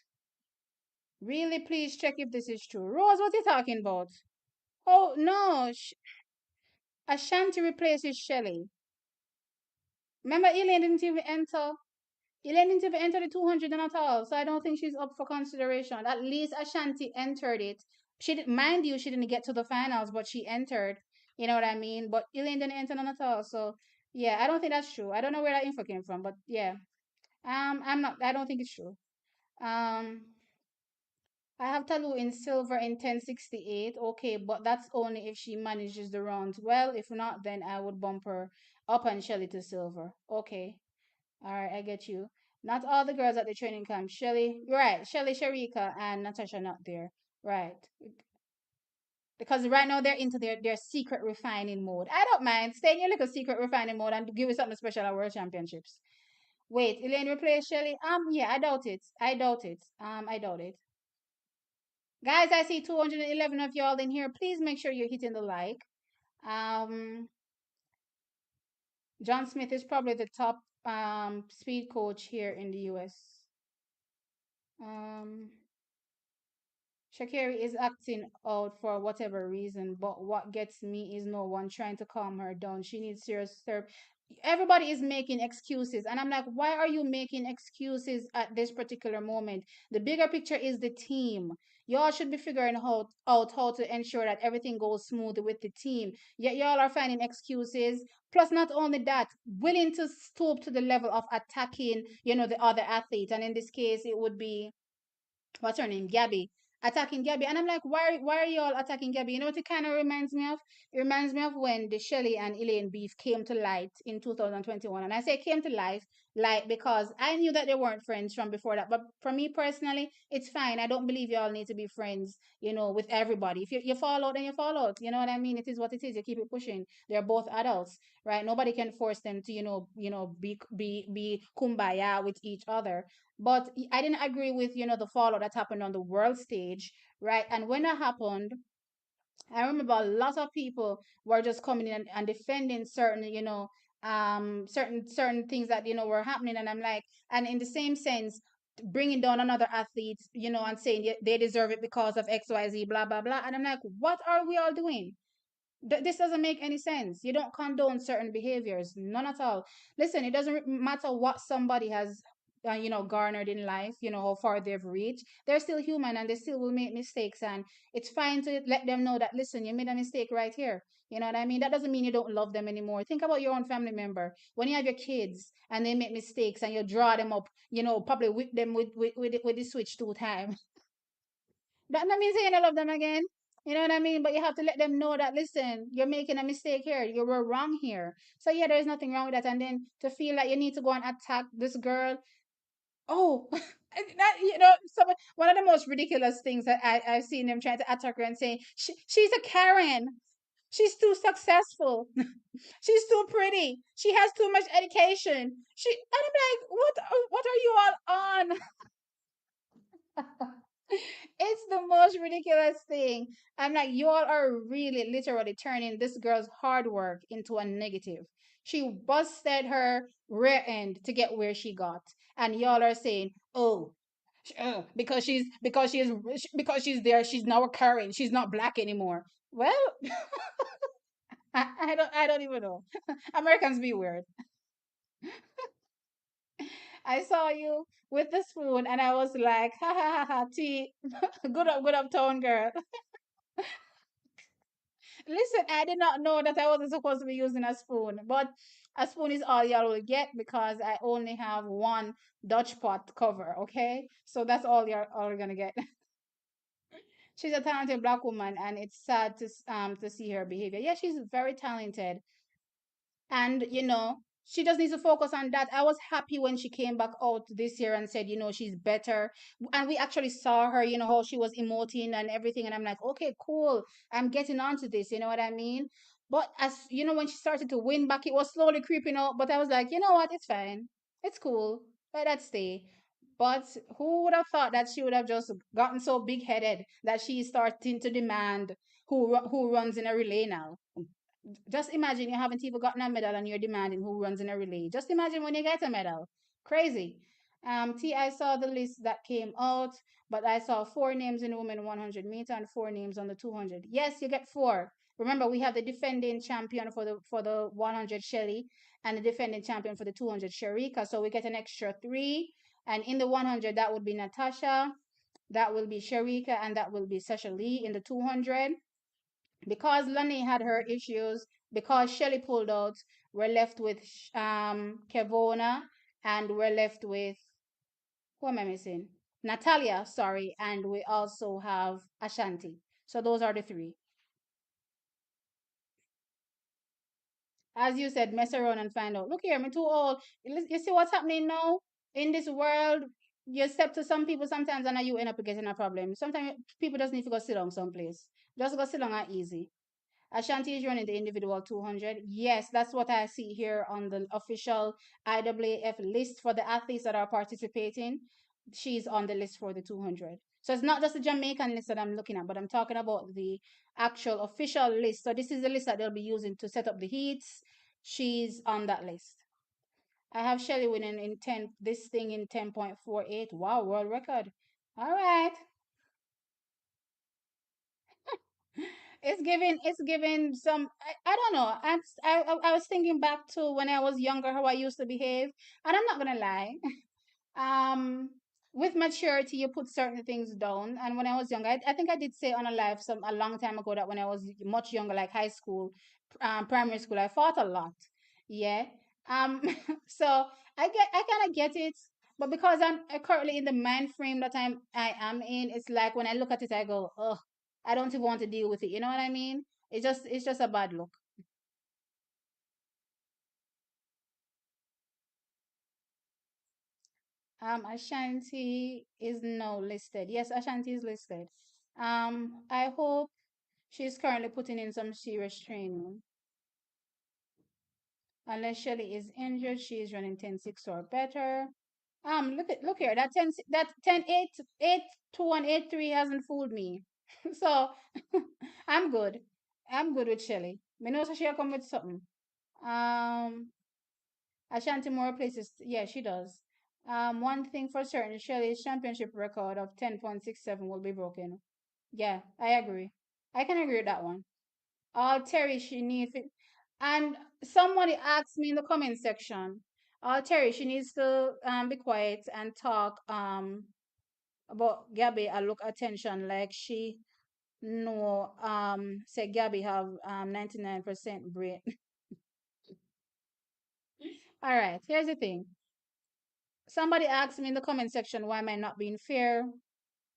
Really, please check if this is true. Rose, what are you talking about? Oh, no. Ashanti replaces Shelly. Remember, Elaine didn't even enter. Elaine didn't even enter the 200 at all. So I don't think she's up for consideration. At least Ashanti entered it. She did, mind you, she didn't get to the finals, but she entered. You know what I mean? But Elaine didn't enter none at all. So yeah, I don't think that's true. I don't know where that info came from, but yeah. I don't think it's true. Um, I have Talu in silver in 1068. Okay, but that's only if she manages the rounds well. If not, then I would bump her up and Shelly to silver. Okay. All right, I get you. Not all the girls at the training camp. Shelly, right. Shelly, Sharika, and Natasha not there. Right. Because right now they're into their secret refining mode. I don't mind. Stay in your little secret refining mode and give you something special at World Championships. Wait, Elaine replace Shelly? Yeah, I doubt it. I doubt it. I doubt it. Guys, I see 211 of y'all in here. Please make sure you're hitting the like. Um, John Smith is probably the top speed coach here in the US. Um, Shakiri is acting out for whatever reason, but what gets me is no one trying to calm her down. She needs serious therapy. Everybody is making excuses, and I'm like, why are you making excuses at this particular moment? The bigger picture is the team. Y'all should be figuring out how to ensure that everything goes smooth with the team. Yet y'all are finding excuses. Plus, not only that, willing to stoop to the level of attacking, the other athlete. And in this case, it would be what's her name, Gabby, attacking Gabby, and I'm like, why are you all attacking Gabby? You know what it kind of reminds me of? It reminds me of when the Shelley and Elaine beef came to light in 2021, and I say came to light, like because I knew that they weren't friends from before that. But for me personally, it's fine. I don't believe you all need to be friends, with everybody. If you fall out, then you fall out. You know what I mean? It is what it is. You keep it pushing. They're both adults, right? Nobody can force them to, be kumbaya with each other. But I didn't agree with, the fallout that happened on the world stage, right? And when that happened, I remember a lot of people were just coming in and defending certain, certain things that, were happening. And I'm like, and in the same sense, bringing down another athlete, and saying they deserve it because of XYZ, blah, blah, blah. And I'm like, what are we all doing? This doesn't make any sense. You don't condone certain behaviors, none at all. Listen, it doesn't matter what somebody has garnered in life, how far they've reached. They're still human and they still will make mistakes. And it's fine to let them know that, listen, you made a mistake right here. You know what I mean? That doesn't mean you don't love them anymore. Think about your own family member. When you have your kids and they make mistakes and you draw them up, probably whip them with the switch 2 times. That means you don't love them again. You know what I mean? But you have to let them know that, listen, you're making a mistake here. You were wrong here. So yeah, there's nothing wrong with that. And then to feel like you need to go and attack this girl. Oh, one of the most ridiculous things that I've seen them trying to attack her and saying, she's a Karen. She's too successful. She's too pretty. She has too much education. And I'm like, what are you all on? It's the most ridiculous thing. I'm like, you all are really literally turning this girl's hard work into a negative. She busted her rear end to get where she got, and y'all are saying, "Oh, because she's there, she's now a Karen. She's not black anymore." Well, I don't even know. Americans be weird. I saw you with the spoon, and I was like, "Ha ha ha ha, tea, good up, tone girl." Listen, I did not know that I wasn't supposed to be using a spoon, but a spoon is all y'all will get because I only have one Dutch pot cover, okay? So that's all you're gonna get. She's a talented black woman, and it's sad to see her behavior. Yeah, she's very talented, and she just needs to focus on that. I was happy when she came back out this year and said, she's better. And we actually saw her, how she was emoting and everything. And I'm like, okay, cool. I'm getting onto this. You know what I mean? But as when she started to win back, it was slowly creeping up. But I was like, you know what? It's fine. It's cool. Let that stay. But who would have thought that she would have just gotten so big headed that she's starting to demand who runs in a relay now? Just imagine you haven't even gotten a medal and you're demanding who runs in a relay. Just imagine when you get a medal. Crazy. I saw the list that came out, but I saw 4 names in women 100 meter and 4 names on the 200. Yes, you get 4. Remember, we have the defending champion for the 100 Shelly and the defending champion for the 200 Sharika. So we get an extra 3. And in the 100, that would be Natasha, that will be Sharika, and that will be Sasha Lee in the 200. Because Lani had her issues, because Shelly pulled out, we're left with Kevona, and we're left with, who am I missing? Natalia, sorry, and we also have Ashanti. So those are the 3. As you said, mess around and find out. Look here, I'm too old. You see what's happening now in this world? You step to some people sometimes and you end up getting a problem. Sometimes people just need to go sit down someplace. Just go sit down and easy. Ashanti is running the individual 200. Yes, that's what I see here on the official IAAF list for the athletes that are participating. She's on the list for the 200. So it's not just the Jamaican list that I'm looking at, but I'm talking about the actual official list. So this is the list that they'll be using to set up the heats. She's on that list. I have Shelly winning in 10, this thing in 10.48. Wow, world record. All right. It's giving some, I don't know. I was thinking back to when I was younger, how I used to behave, and I'm not gonna lie. um with maturity you put certain things down, and when I was younger, I think I did say on a live some a long time ago that when I was much younger, like high school, primary school, I fought a lot. Yeah. um so I kind of get it, but because I'm currently in the mind frame that I am in, it's like when I look at it I go, oh, I don't even want to deal with it. You know what I mean? It's just a bad look. Ashanti is now listed. Yes, Ashanti is listed. I hope she's currently putting in some serious training. Unless Shelly is injured, she is running 10.6 or better. Look here. That 10.8, 8.21, 8.3 hasn't fooled me. So I'm good. I'm good with Shelly. Me know so she'll come with something. Um, Ashanti more places. Yeah, she does. One thing for certain, Shelley's championship record of 10.67 will be broken. Yeah, I agree. I can agree with that one. Terry, she needs it. And somebody asked me in the comment section, Terry, she needs to be quiet and talk about Gabby a look attention like she know say Gabby have 99% brain. All right, here's the thing. Somebody asked me in the comment section why am I not being fair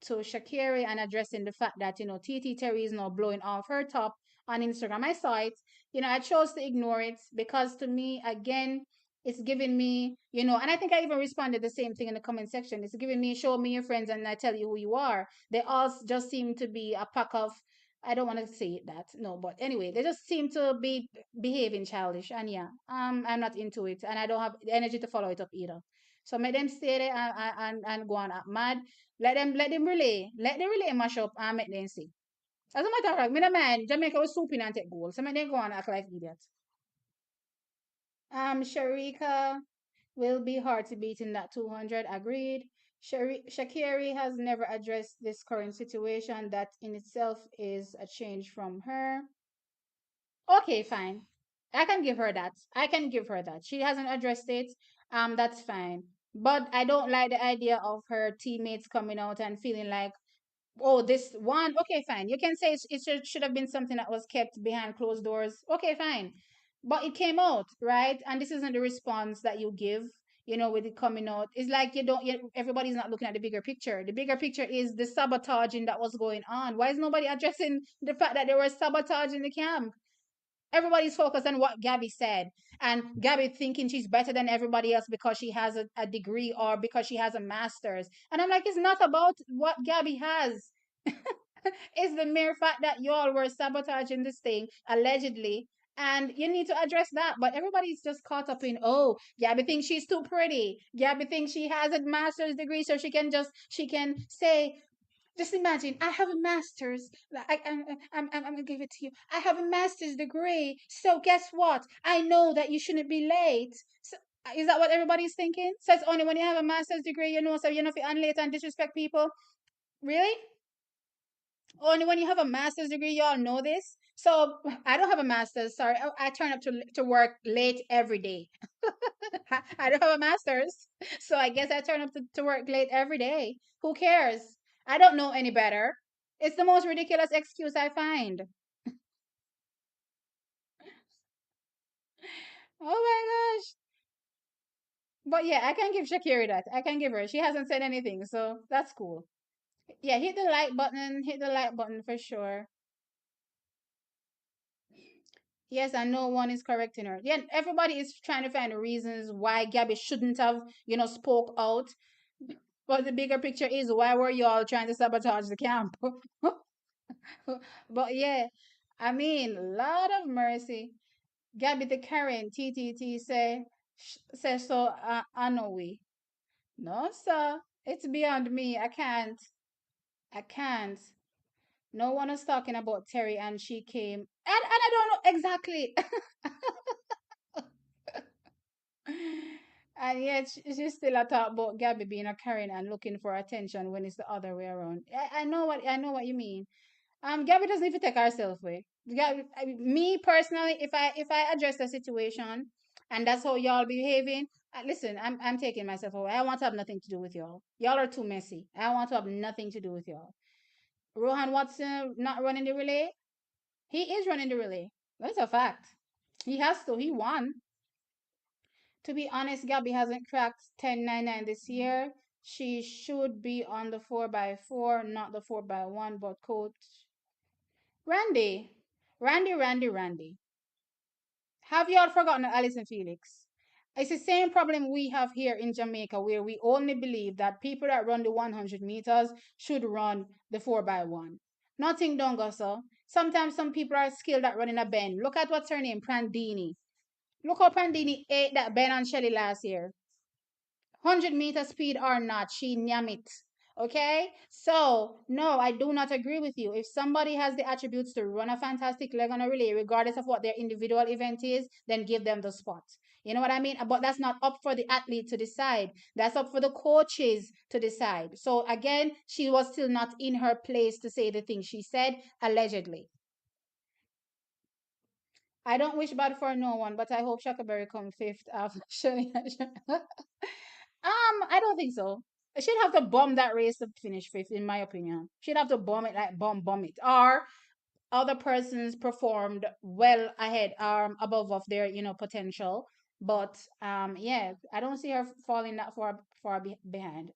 to Shakiri and addressing the fact that, TT Terry is now blowing off her top on Instagram. I saw it. I chose to ignore it because to me, again, it's giving me, and I think I even responded the same thing in the comment section. It's giving me, show me your friends and I tell you who you are. They all just seem to be a pack of, I don't want to say that, no, but anyway, they just seem to be behaving childish. And yeah, I'm not into it and I don't have the energy to follow it up either. So make them stay there and go on act mad. Let them relay. Let the relay mash up and make them see. As a matter of fact, me the man, Jamaica was swooping and take goals. So make them go on act like idiots. Sharika will be hard to beat in that 200. Agreed. Shakiri has never addressed this current situation. That in itself is a change from her. Okay, fine. I can give her that. I can give her that. She hasn't addressed it. That's fine. But I don't like the idea of her teammates coming out and feeling like, oh, this one, okay, fine. You can say it should have been something that was kept behind closed doors. Okay, fine. But it came out, right? And this isn't the response that you give, with it coming out. It's like everybody's not looking at the bigger picture. The bigger picture is the sabotaging that was going on. Why is nobody addressing the fact that there was sabotage in the camp? Everybody's focused on what Gabby said, and Gabby thinking she's better than everybody else because she has a degree or because she has a master's. And I'm like, it's not about what Gabby has. It's the mere fact that y'all were sabotaging this thing allegedly, and you need to address that. But everybody's just caught up in, oh, Gabby thinks she's too pretty. Gabby thinks she has a master's degree, so she can say, just imagine, I have a master's. I'm gonna give it to you. I have a master's degree. So guess what? I know that you shouldn't be late. So, is that what everybody's thinking? So it's only when you have a master's degree, so you know if you're late and disrespect people. Really? Only when you have a master's degree, y'all know this. So I don't have a master's. Sorry, I turn up to work late every day. I don't have a master's, so I guess I turn up to work late every day. Who cares? I don't know any better. It's the most ridiculous excuse I find. Oh my gosh. But yeah, I can give Shakira that. I can give her. She hasn't said anything, so that's cool. Yeah, hit the like button. Hit the like button for sure. Yes, and no one is correcting her. Yeah, everybody is trying to find reasons why Gabby shouldn't have, spoke out. But the bigger picture is, why were you all trying to sabotage the camp? But yeah, I mean, Lord of mercy. Gabby the Karen, TTT say so, I know we. No, sir. It's beyond me. I can't. I can't. No one is talking about Terry and she came. And I don't know exactly. And yet she's still a talk about Gabby being a Karen and looking for attention when it's the other way around. I know what you mean. Gabby doesn't even take herself away. Me personally, if I address the situation and that's how y'all behaving, listen, I'm taking myself away. I want to have nothing to do with y'all. Y'all are too messy. I want to have nothing to do with y'all. Rohan Watson not running the relay. He is running the relay. That's a fact. He has to. He won. To be honest, Gabby hasn't cracked 10.99 this year. She should be on the 4x4, not the 4x1, but coach Randy. Have you all forgotten Alison Felix? It's the same problem we have here in Jamaica, where we only believe that people that run the 100 meters should run the 4x1. Nothing done, Gossa. Sometimes some people are skilled at running a bend. Look at what's her name, Prandini. Look how Prandini ate that Ben and Shelley last year. 100-meter speed or not, she nyam it. Okay? So, no, I do not agree with you. If somebody has the attributes to run a fantastic leg on a relay, regardless of what their individual event is, then give them the spot. You know what I mean? But that's not up for the athlete to decide. That's up for the coaches to decide. So, again, she was still not in her place to say the things she said, allegedly. I don't wish bad for no one, but I hope Shakari come fifth after Shania. I don't think so. She'd have to bomb that race to finish fifth, in my opinion. She'd have to bomb it, like bomb it. Or other persons performed well ahead, above of their, potential. But yeah, I don't see her falling that far behind.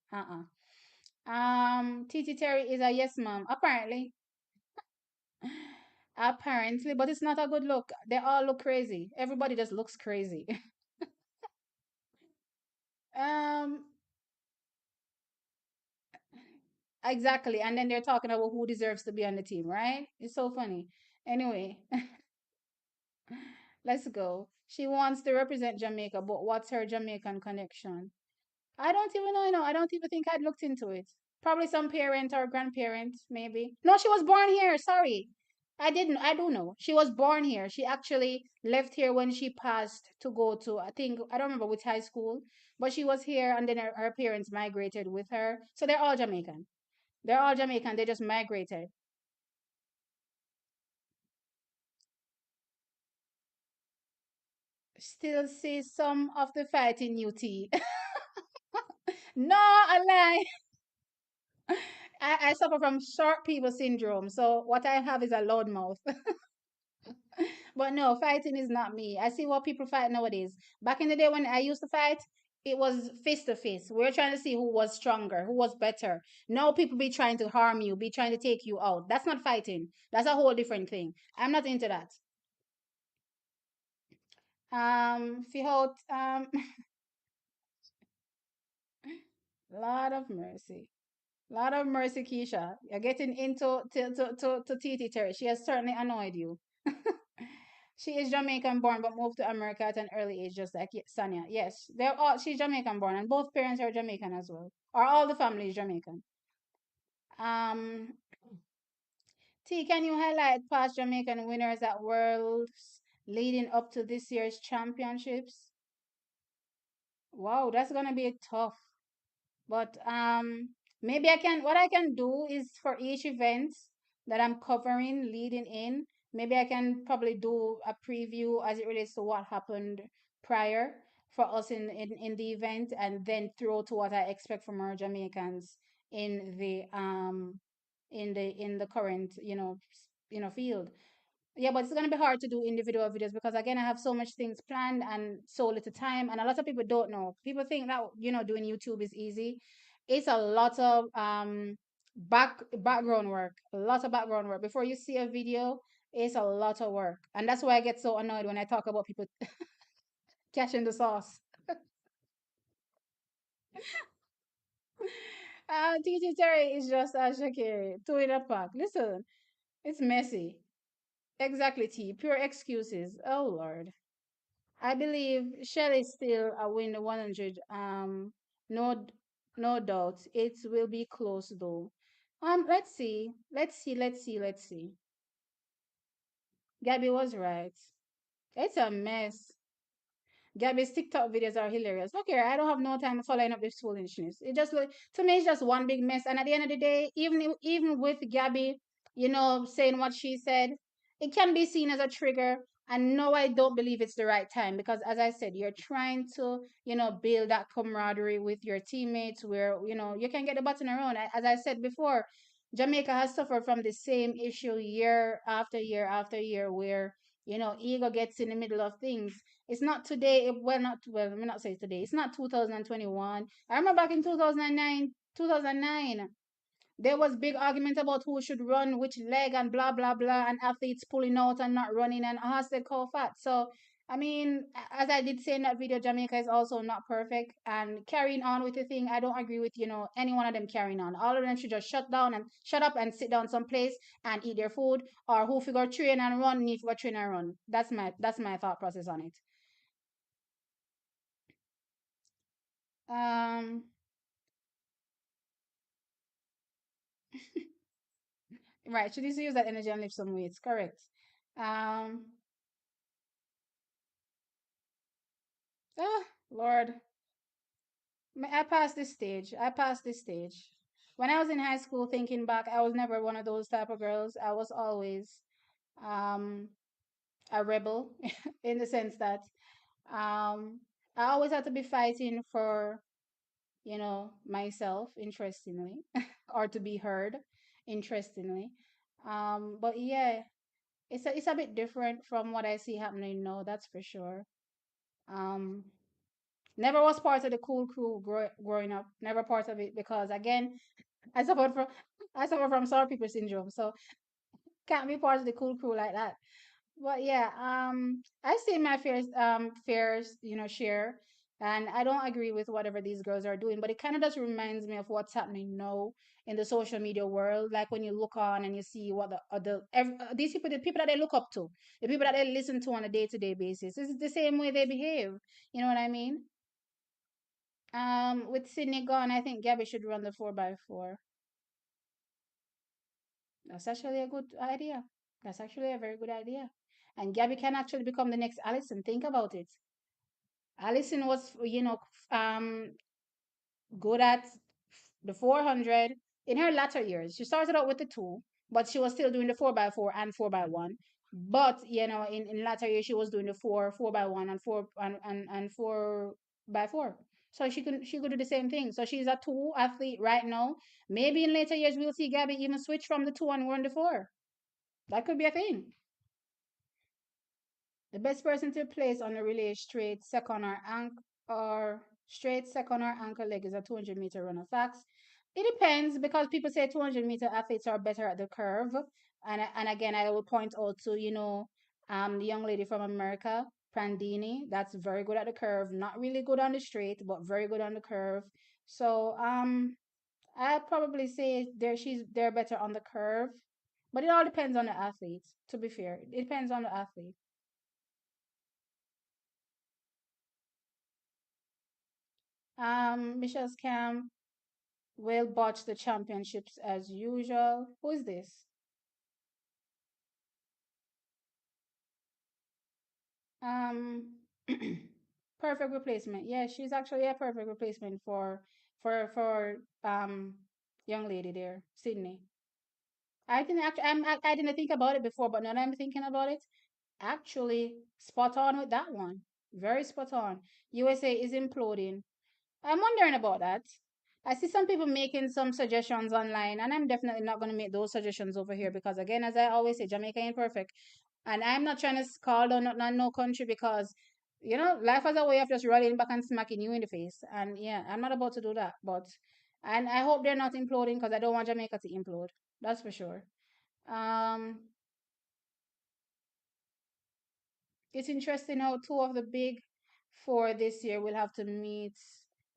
Titi Terry is a yes ma'am, apparently. Apparently, but it's not a good look. They all look crazy. Everybody just looks crazy. um, exactly. And then they're talking about who deserves to be on the team, right? It's so funny. Anyway, let's go. She wants to represent Jamaica, but what's her Jamaican connection? I don't even know, I don't even think I'd looked into it. Probably some parent or grandparent, maybe. No, she was born here. Sorry. I do know. She was born here. She actually left here when she passed to go to, I think, I don't remember which high school, but she was here and then her parents migrated with her. So they're all Jamaican. They're all Jamaican. They just migrated. Still see some of the fight in UT. No, I lie. I suffer from short people syndrome. So what I have is a loud mouth. But no, fighting is not me. I see what people fight nowadays. Back in the day when I used to fight, it was face to face. We are trying to see who was stronger, who was better. Now people be trying to harm you, be trying to take you out. That's not fighting. That's a whole different thing. I'm not into that. Fihot, lot of mercy. Lot of mercy, Keisha. You're getting into to Titi Terry. She has certainly annoyed you. She is Jamaican born but moved to America at an early age, just like Sanya. Yes, they're all she's Jamaican born and both parents are Jamaican as well. Or all the family is Jamaican. Um T, can you highlight past Jamaican winners at worlds leading up to this year's championships? Wow, that's gonna be tough. But maybe what I can do is for each event that I'm covering leading in, maybe I can probably do a preview as it relates to what happened prior for us in the event and then throw to what I expect from our Jamaicans in the current, field. Yeah, but it's gonna be hard to do individual videos because again, I have so much things planned and so little time, and a lot of people don't know. People think that doing YouTube is easy. It's a lot of background work, a lot of background work. Before you see a video, it's a lot of work, and that's why I get so annoyed when I talk about people catching the sauce. TT Terry is just a Shakiri, two in a pack. Listen, it's messy. Exactly, T. Pure excuses. Oh Lord. I believe Shell is still a win 100. No, no doubt. It will be close though. Let's see. Let's see. Gabby was right. It's a mess. Gabby's TikTok videos are hilarious. Look here, I don't have no time following up this foolishness. It just to me, it's just one big mess. And at the end of the day, even with Gabby, saying what she said, it can be seen as a trigger. And no, I don't believe it's the right time because, as I said, you're trying to, build that camaraderie with your teammates where, you can get the button around. As I said before, Jamaica has suffered from the same issue year after year after year where, ego gets in the middle of things. It's not today. Well, not well. Let me not say today. It's not 2021. I remember back in 2009. 2009, there was big argument about who should run which leg and blah blah blah, and athletes pulling out and not running and Hasted call fat. So I mean, as I did say in that video, Jamaica is also not perfect and carrying on with the thing. I don't agree with any one of them carrying on. All of them should just shut down and shut up and sit down someplace and eat their food, or who figure train and run, need figure train and run. That's my thought process on it. Um, right. She needs to use that energy and lift some weights. Correct. Um, Lord, I passed this stage. I passed this stage. When I was in high school, thinking back, I was never one of those type of girls. I was always, um, a rebel in the sense that um, I always had to be fighting for, myself, interestingly, or to be heard, interestingly. But yeah, it's a bit different from what I see happening now, that's for sure. Um, Never was part of the cool crew growing up. Never part of it because again, I suffered from I suffer from sour people syndrome, so can't be part of the cool crew like that. But yeah, I see my fears, share, and I don't agree with whatever these girls are doing. But it kind of just reminds me of what's happening now in the social media world. Like when you look on and you see what these people, the people that they look up to, the people that they listen to on a day-to-day basis, it's the same way they behave. You know what I mean? With Sydney gone, I think Gabby should run the 4x4. That's actually a good idea. That's actually a very good idea. And Gabby can actually become the next Allison. Think about it. Allison was, good at the 400 in her latter years. She started out with the two, but she was still doing the 4x4 and 4x1. But, in latter years, she was doing the 4x1 and 4x4. So she could do the same thing. So she's a two athlete right now. Maybe in later years, we'll see Gabby even switch from the two and run the four. That could be a thing. The best person to place on a relay straight second or anchor leg is a 200-meter runner. Facts. It depends because people say 200-meter athletes are better at the curve. And again, I will point out to, the young lady from America, Prandini. That's very good at the curve. Not really good on the straight, but very good on the curve. So I'd probably say they're better on the curve. But it all depends on the athlete, to be fair. It depends on the athlete. Michelle's camp will botch the championships as usual. Who is this? Um, perfect replacement. Yeah, she's actually a perfect replacement for young lady there, Sydney. I didn't think about it before, but now that I'm thinking about it, actually spot on with that one. Very spot on. USA is imploding. I'm wondering about that. I see some people making some suggestions online, and I'm definitely not going to make those suggestions over here because, again, as I always say, Jamaica ain't perfect. And I'm not trying to call down on no country because, life has a way of just rolling back and smacking you in the face. And yeah, I'm not about to do that. And I hope they're not imploding because I don't want Jamaica to implode. That's for sure. Um, it's interesting how two of the big four this year will have to meet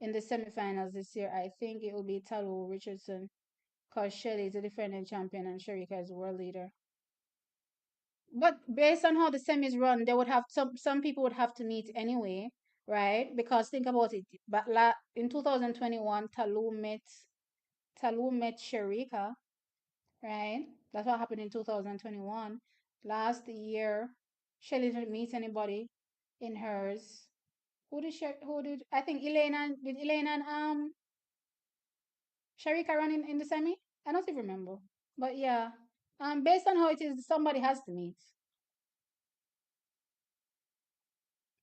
in the semifinals this year. I think it will be Talu Richardson because Shelly is the defending champion and Sharika is the world leader. But based on how the semis run, they would have some people would have to meet anyway, right? Because think about it. But in 2021, Talu met Sharika, right? That's what happened in 2021. Last year, Shelly didn't meet anybody in hers. Who did I think Elena and Sharika run in the semi? I don't even remember. But yeah. Based on how it is, somebody has to meet.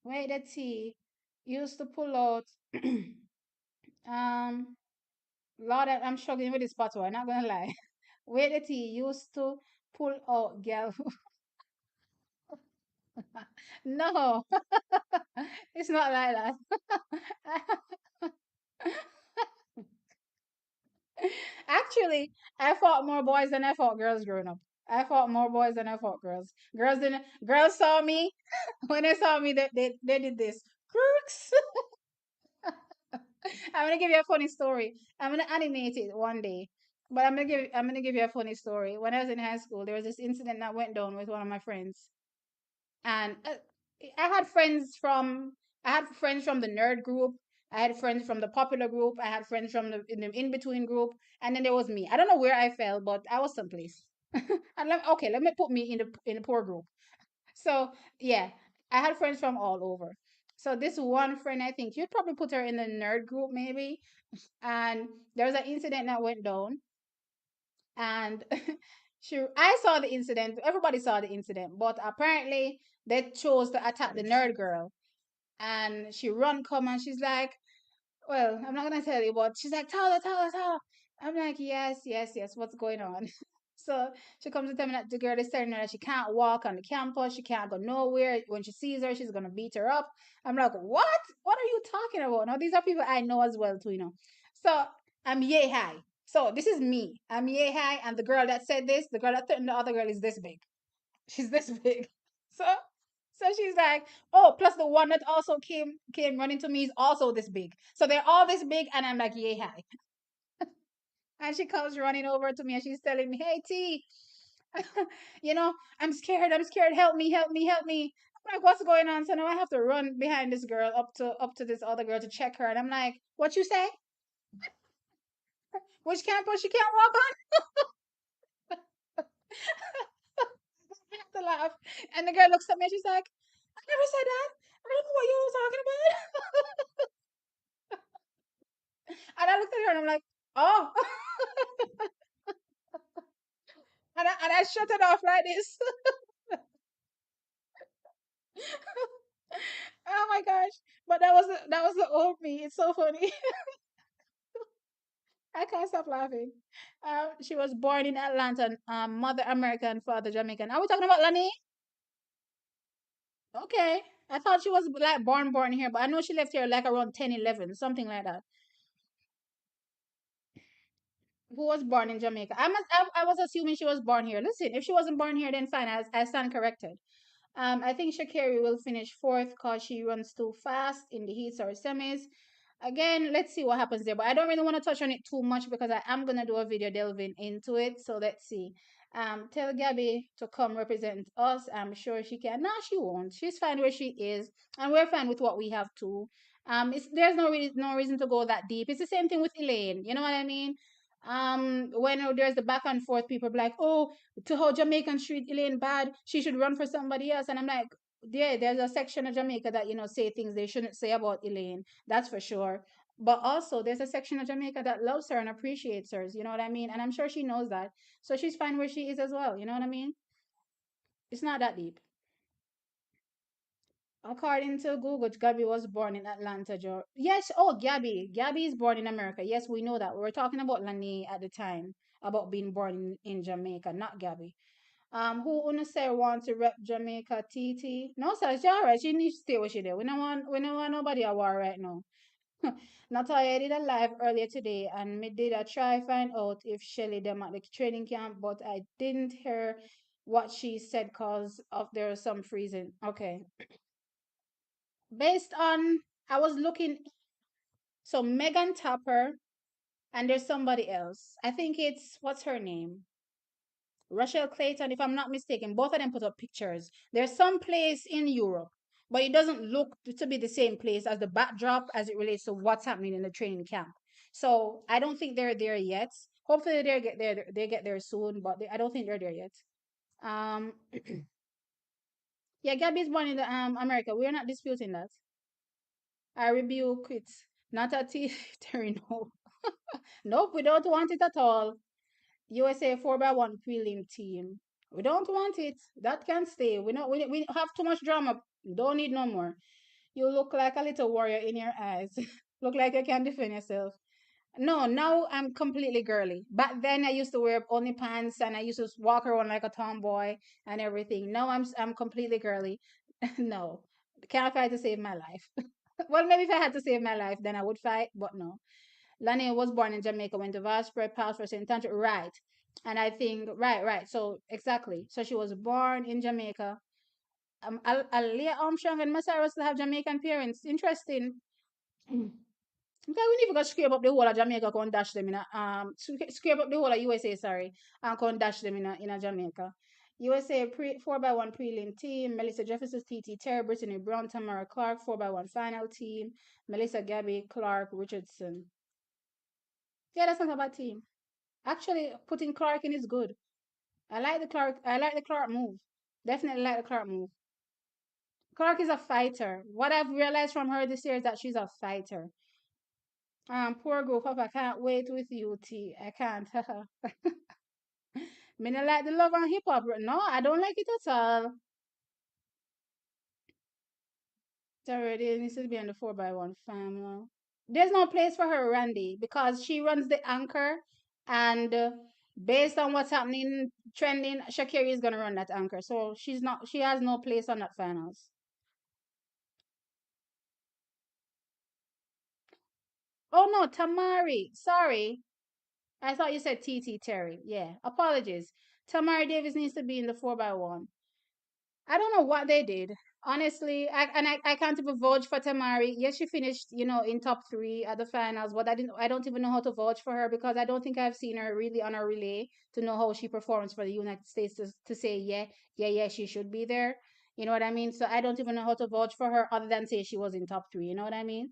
Wait, let's see. Used to pull out um Lord, I'm struggling with this patois, I'm not gonna lie. Wait, let's see. Used to pull out girl. No, it's not like that. Actually, I fought more boys than I fought girls growing up. I fought more boys than I fought girls. Girls saw me when they saw me they did this. Crooks. I'm gonna give you a funny story. I'm gonna animate it one day. But I'm gonna give you a funny story. When I was in high school, there was this incident that went down with one of my friends. And I had friends from I had friends from the nerd group. I had friends from the popular group. I had friends from the in between group, and then there was me. I don't know where I fell, but I was someplace. And okay, let me put me in the poor group. So yeah, I had friends from all over. So this one friend, I think you'd probably put her in the nerd group, maybe. And there was an incident that went down, and I saw the incident. Everybody saw the incident, but apparently They chose to attack the nerd girl. And she run come and she's like, well, I'm not gonna tell you, but she's like, Tyler, Tyler, Tyler. I'm like, yes, yes, yes, what's going on? So she comes to tell me that the girl is telling her that she can't walk on the campus, she can't go nowhere. When she sees her, she's gonna beat her up. I'm like, what? What are you talking about? Now these are people I know as well too, you know. So I'm yay high. So this is me. I'm yay high, and the girl that said this, the girl that threatened the other girl is this big. She's this big. So she's like, oh, plus the one that also came running to me is also this big. So they're all this big, and I'm like, yay hi. And she comes running over to me and she's telling me, hey T, you know, I'm scared, I'm scared, help me, help me, help me. I'm like, what's going on? So now I have to run behind this girl up to this other girl to check her. And I'm like, what you say? Which campus she can't walk on? I have to laugh. And the girl looks at me and she's like, I never said that. I don't know what you were talking about. And I looked at her and I'm like, oh. And I shut it off like this. Oh my gosh. But that was the old me. It's so funny. I can't stop laughing. She was born in Atlanta, mother American, father Jamaican. Are we talking about Lani? Okay. I thought she was like born here, but I know she left here like around 10, 11, something like that. Who was born in Jamaica? I was assuming she was born here. Listen, if she wasn't born here, then fine. I stand corrected. I think Shakiri will finish fourth because she runs too fast in the heats or semis. Again, let's see what happens there. But I don't really want to touch on it too much because I am gonna do a video delving into it. So let's see. Tell Gabby to come represent us. I'm sure she can. No, she won't. She's fine where she is, and we're fine with what we have too. There's no reason to go that deep. It's the same thing with Elaine. You know what I mean? When there's the back and forth, people be like, oh, to how Jamaican treat Elaine bad, she should run for somebody else. And I'm like, yeah, there's a section of Jamaica that, say things they shouldn't say about Elaine. That's for sure. But also, there's a section of Jamaica that loves her and appreciates her. You know what I mean? And I'm sure she knows that. So she's fine where she is as well. You know what I mean? It's not that deep. According to Google, Gabby was born in Atlanta, Georgia. Yes, oh, Gabby. Gabby is born in America. Yes, we know that. We were talking about Lani at the time, about being born in Jamaica, not Gabby. Who wanna say want to rep Jamaica TT? No, sir, she alright. She needs to stay where she there. We don't want nobody at war right now. Natalia did a live earlier today and me did a try find out if Shelly them at the training camp, but I didn't hear what she said cause of there was some freezing. Okay. Based on I was looking, so Megan Topper and there's somebody else. I think it's what's her name? Rachel Clayton, if I'm not mistaken, both of them put up pictures. There's some place in Europe, but it doesn't look to be the same place as the backdrop as it relates to what's happening in the training camp. So I don't think they're there yet. Hopefully they get there soon, but I don't think they're there yet. Um, yeah, Gabby's born in the America. We're not disputing that. I rebuke it. Not a Terry, no. Nope, we don't want it at all. USA 4x1 prelim team. We don't want it. That can stay. We have too much drama. Don't need no more. You look like a little warrior in your eyes. Look like you can defend yourself. No, now I'm completely girly. Back then I used to wear only pants and I used to walk around like a tomboy and everything. Now I'm completely girly. No. Can't fight to save my life. Well, maybe if I had to save my life, then I would fight, but no. Lani was born in Jamaica, went to Vasper, passed for St. Andrew. Right. And I think, right, right. So, exactly. So, she was born in Jamaica. Leah Armstrong and Masara still have Jamaican parents. Interesting. Okay, we need to go scrape up the whole of Jamaica, go and dash them in a, scrape up the whole of USA, sorry, and go and dash them in a Jamaica. USA 4x1 prelim team, Melissa Jefferson, TT Terry, Brittany Brown, Tamara Clark, 4x1 final team, Melissa Gabby, Clark, Richardson. Yeah, that's not a bad team. Actually, putting Clark in is good. I like the Clark move. Definitely like the Clark move. Clark is a fighter. What I've realized from her this year is that she's a fighter. Poor girl, Papa, I can't wait with you, T. I can't. Me not like the love and hip hop. No, I don't like it at all. Already needs to be on the 4x1 fam. There's no place for her, Randy, because she runs the anchor, and based on what's happening, trending, Shakiri is gonna run that anchor. So she's not. She has no place on that finals. Oh no, Tamari. Sorry, I thought you said TT Terry. Yeah, apologies. Tamari Davis needs to be in the 4x1. I don't know what they did. Honestly, I can't even vouch for Tamari. Yes, she finished, in top three at the finals, but I don't even know how to vouch for her because I don't think I've seen her really on a relay to know how she performs for the United States to say, yeah, yeah, yeah, she should be there. You know what I mean? So I don't even know how to vouch for her other than say she was in top three. You know what I mean?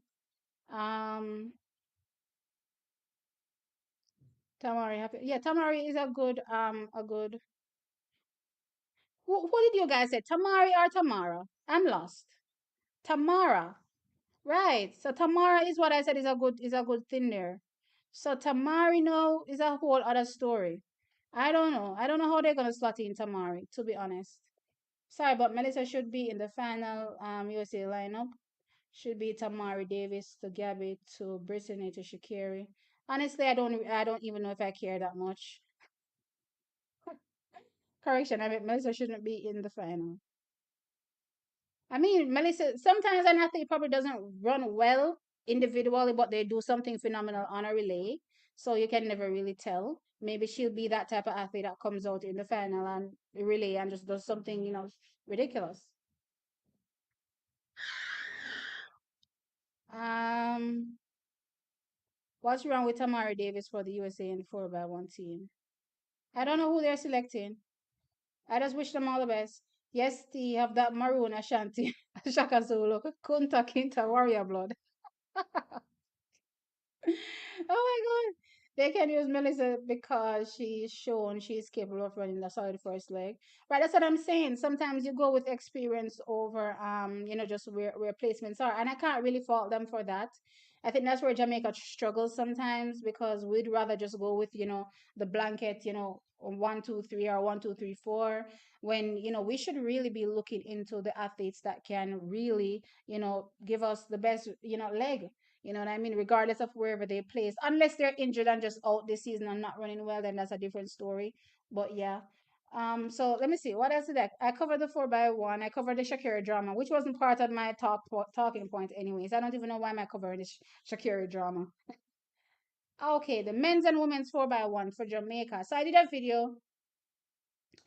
Um, Tamari, yeah, Tamari is a good. Who did you guys say? Tamari or Tamara? I'm lost. Tamara. Right. So Tamara is what I said is a good thing there. So Tamari now is a whole other story. I don't know. I don't know how they're gonna slot in Tamari, to be honest. Sorry, but Melissa should be in the final USA lineup. Should be Tamari Davis to Gabby to Brittany to Shakiri. Honestly, I don't even know if I care that much. Correction, I mean Melissa shouldn't be in the final. I mean, Melissa, sometimes an athlete probably doesn't run well individually, but they do something phenomenal on a relay. So you can never really tell. Maybe she'll be that type of athlete that comes out in the final and relay and just does something, ridiculous. Um, what's wrong with Tamara Davis for the USA and 4x1 team? I don't know who they're selecting. I just wish them all the best. Yes, they have that maroon Ashanti, Shaka Zulu, Kunta Kinta, Warrior Blood. Oh my God. They can use Melissa because she's shown she's capable of running the solid first leg. Right, that's what I'm saying. Sometimes you go with experience over just where placements are. And I can't really fault them for that. I think that's where Jamaica struggles sometimes because we'd rather just go with, the blanket, 1, 2, 3 or 1, 2, 3, 4, when, we should really be looking into the athletes that can really, give us the best, leg. You know what I mean? Regardless of wherever they place, unless they're injured and just out this season and not running well, then that's a different story. But yeah. So let me see. What else did I covered the 4x1. I covered the Shakira drama, which wasn't part of my talking point anyways. I don't even know why am I covering this Shakira drama. Okay, the men's and women's 4x1 for Jamaica. So I did a video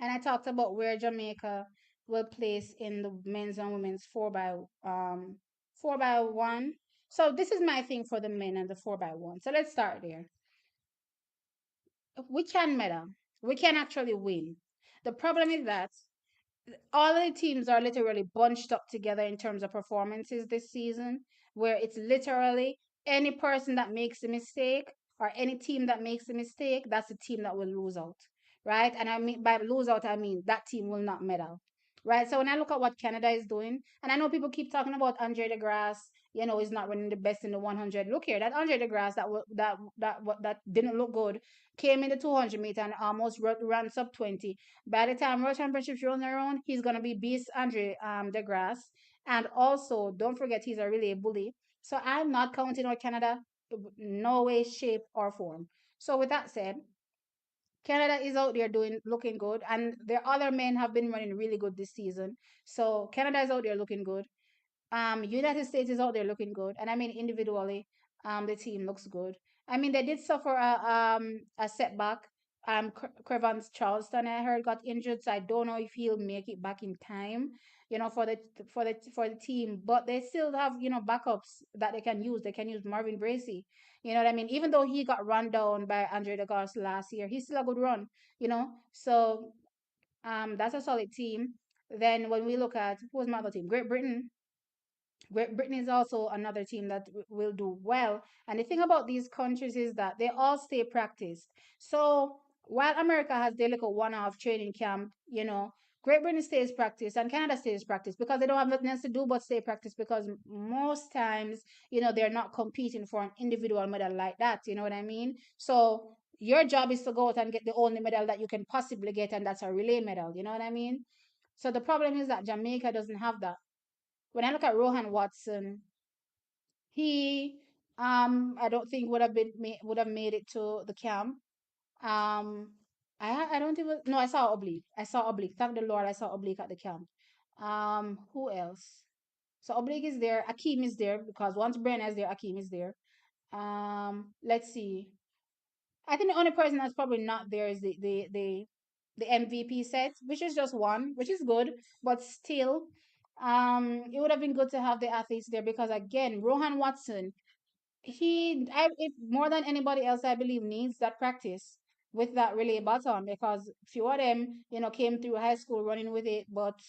and I talked about where Jamaica will place in the men's and women's 4x1. So this is my thing for the men and the 4x1. So let's start there. We can medal. We can actually win. The problem is that all of the teams are literally bunched up together in terms of performances this season, where it's literally any person that makes a mistake or any team that makes a mistake, that's the team that will lose out, right? And I mean by lose out, I mean that team will not medal, right? So when I look at what Canada is doing, and I know people keep talking about Andre DeGrasse, is not running the best in the 100. Look here, that Andre DeGrasse that didn't look good came in the 200 meter and almost ran sub 20. By the time World Championships rolling around, he's gonna be beast Andre DeGrasse. And also, don't forget he's a relay bully. So I'm not counting on Canada, no way, shape, or form. So with that said, Canada is out there looking good, and their other men have been running really good this season. So Canada is out there looking good. United States is out there looking good, and I mean individually, the team looks good. I mean they did suffer a setback. Crevance Charleston I heard got injured, so I don't know if he'll make it back in time. For the team, but they still have backups that they can use. They can use Marvin Bracey. You know what I mean? Even though he got run down by Andre Degas last year, he's still a good run. So that's a solid team. Then when we look at who's my other team, Great Britain. Great Britain is also another team that will do well. And the thing about these countries is that they all stay practiced. So while America has their little one-off training camp, Great Britain stays practiced and Canada stays practiced because they don't have nothing else to do but stay practiced because most times, they're not competing for an individual medal like that. You know what I mean? So your job is to go out and get the only medal that you can possibly get, and that's a relay medal. You know what I mean? So the problem is that Jamaica doesn't have that. When I look at Rohan Watson, he I don't think would have made it to the camp. Um, I don't even no, I saw oblique. I saw oblique. Thank the Lord, I saw oblique at the camp. Who else? So oblique is there. Akeem is there because once Brenna is there, Akeem is there. Let's see. I think the only person that's probably not there is the MVP set, which is just one, which is good, but still, it would have been good to have the athletes there because again, Rohan Watson, if more than anybody else, I believe needs that practice with that relay baton because few of them, came through high school running with it, but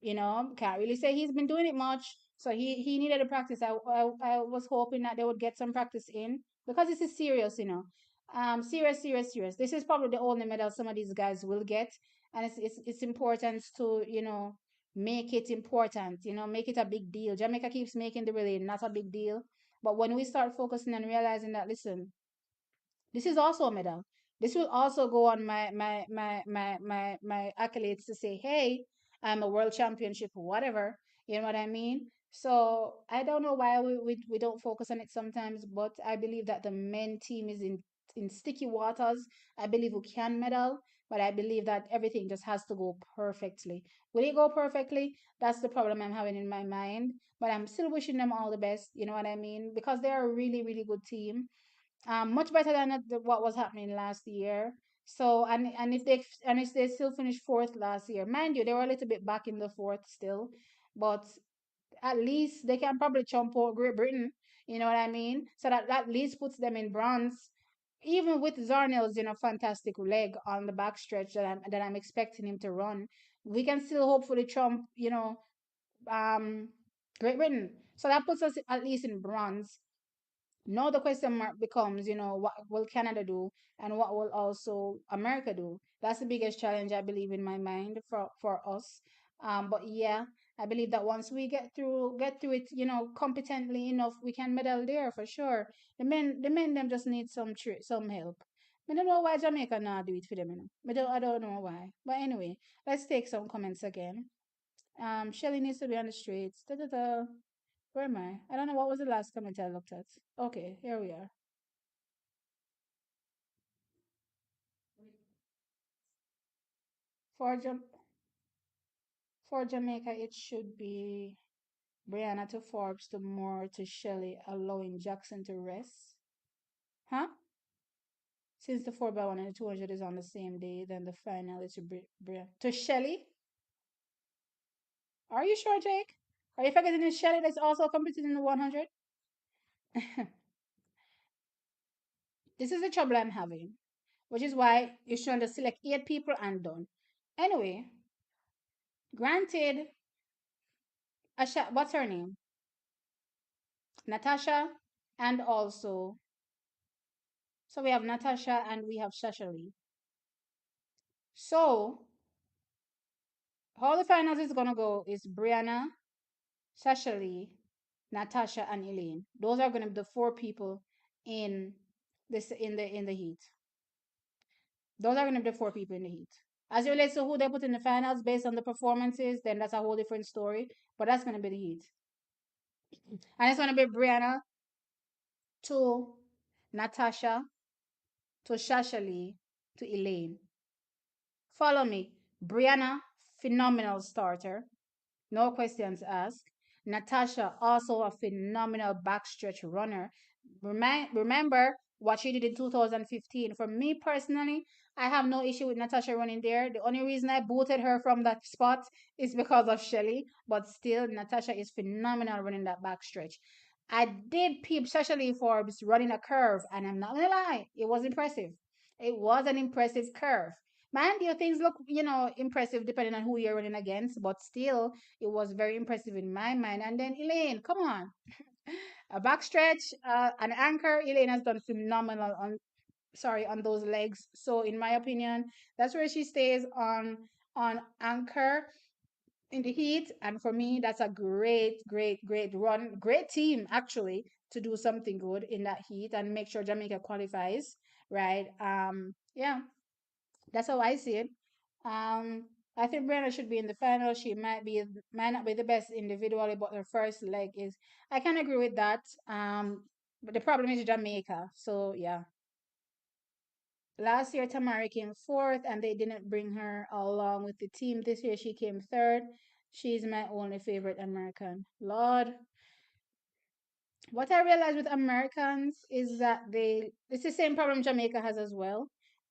can't really say he's been doing it much. So he needed a practice. I was hoping that they would get some practice in because this is serious, serious, serious, serious. This is probably the only medal some of these guys will get, and it's important to make it important, make it a big deal. Jamaica keeps making the relay not a big deal, but when we start focusing and realizing that, listen, this is also a medal. This will also go on my accolades to say, hey, I'm a world championship or whatever. You know what I mean? So I don't know why we don't focus on it sometimes, but I believe that the men team is in sticky waters. I believe we can medal, but I believe that everything just has to go perfectly. Will it go perfectly? That's the problem I'm having in my mind. But I'm still wishing them all the best. You know what I mean? Because they're a really, really good team, much better than what was happening last year. So and if they still finished fourth last year, mind you, they were a little bit back in the fourth still, but at least they can probably jump out Great Britain. You know what I mean? So that at least puts them in bronze. Even with Zarnel's fantastic leg on the backstretch that I'm expecting him to run, we can still hopefully trump um Great Britain. So that puts us at least in bronze. Now the question mark becomes, what will Canada do and what will also America do? That's the biggest challenge I believe in my mind for us. But yeah, I believe that once we get through it, competently enough, we can medal there for sure. The men them just need some help. I don't know why Jamaica not do it for them, I don't know why. But anyway, let's take some comments again. Shelly needs to be on the streets. Da, da, da. Where am I? I don't know what was the last comment I looked at. Okay, here we are. For Jam for Jamaica, it should be Brianna to Forbes to Moore to Shelley, allowing Jackson to rest. Huh? Since the 4x1 and the 200 is on the same day, then the final is to Brianna. To Shelley? Are you sure, Jake? Are you forgetting it's Shelley that's also competing in the 100? This is the trouble I'm having, which is why you should just select 8 people and done. Anyway, granted, what's her name? Natasha, and also, so we have Natasha and we have Shashali. So, how the finals is gonna go is Brianna, Shashali, Natasha, and Elaine. Those are gonna be the 4 people in in the heat. Those are gonna be the 4 people in the heat. As it relates to who they put in the finals based on the performances, then that's a whole different story. But that's gonna be the heat, and it's gonna be Brianna to Natasha to Shashali to Elaine. Follow me. Brianna, phenomenal starter. No questions asked. Natasha, also a phenomenal backstretch runner. Remember what she did in 2015. For me personally, I have no issue with Natasha running there. The only reason I booted her from that spot is because of Shelly. But still, Natasha is phenomenal running that backstretch. I did peep Shashali Forbes running a curve, and I'm not gonna lie, it was impressive. It was an impressive curve. Mind you, things look, impressive depending on who you're running against, but still, it was very impressive in my mind. And then Elaine, come on, a backstretch, an anchor. Elaine has done phenomenal on those legs. So in my opinion, that's where she stays on anchor in the heat. And for me, that's a great, great, great run, great team actually to do something good in that heat and make sure Jamaica qualifies, right? Yeah, that's how I see it. I think Brianna should be in the final. She might not be the best individually, but her first leg is. I can agree with that. But the problem is Jamaica. So yeah, last year Tamari came fourth, and they didn't bring her along with the team. This year she came third. She's my only favorite American. Lord, what I realize with Americans is that it's the same problem Jamaica has as well.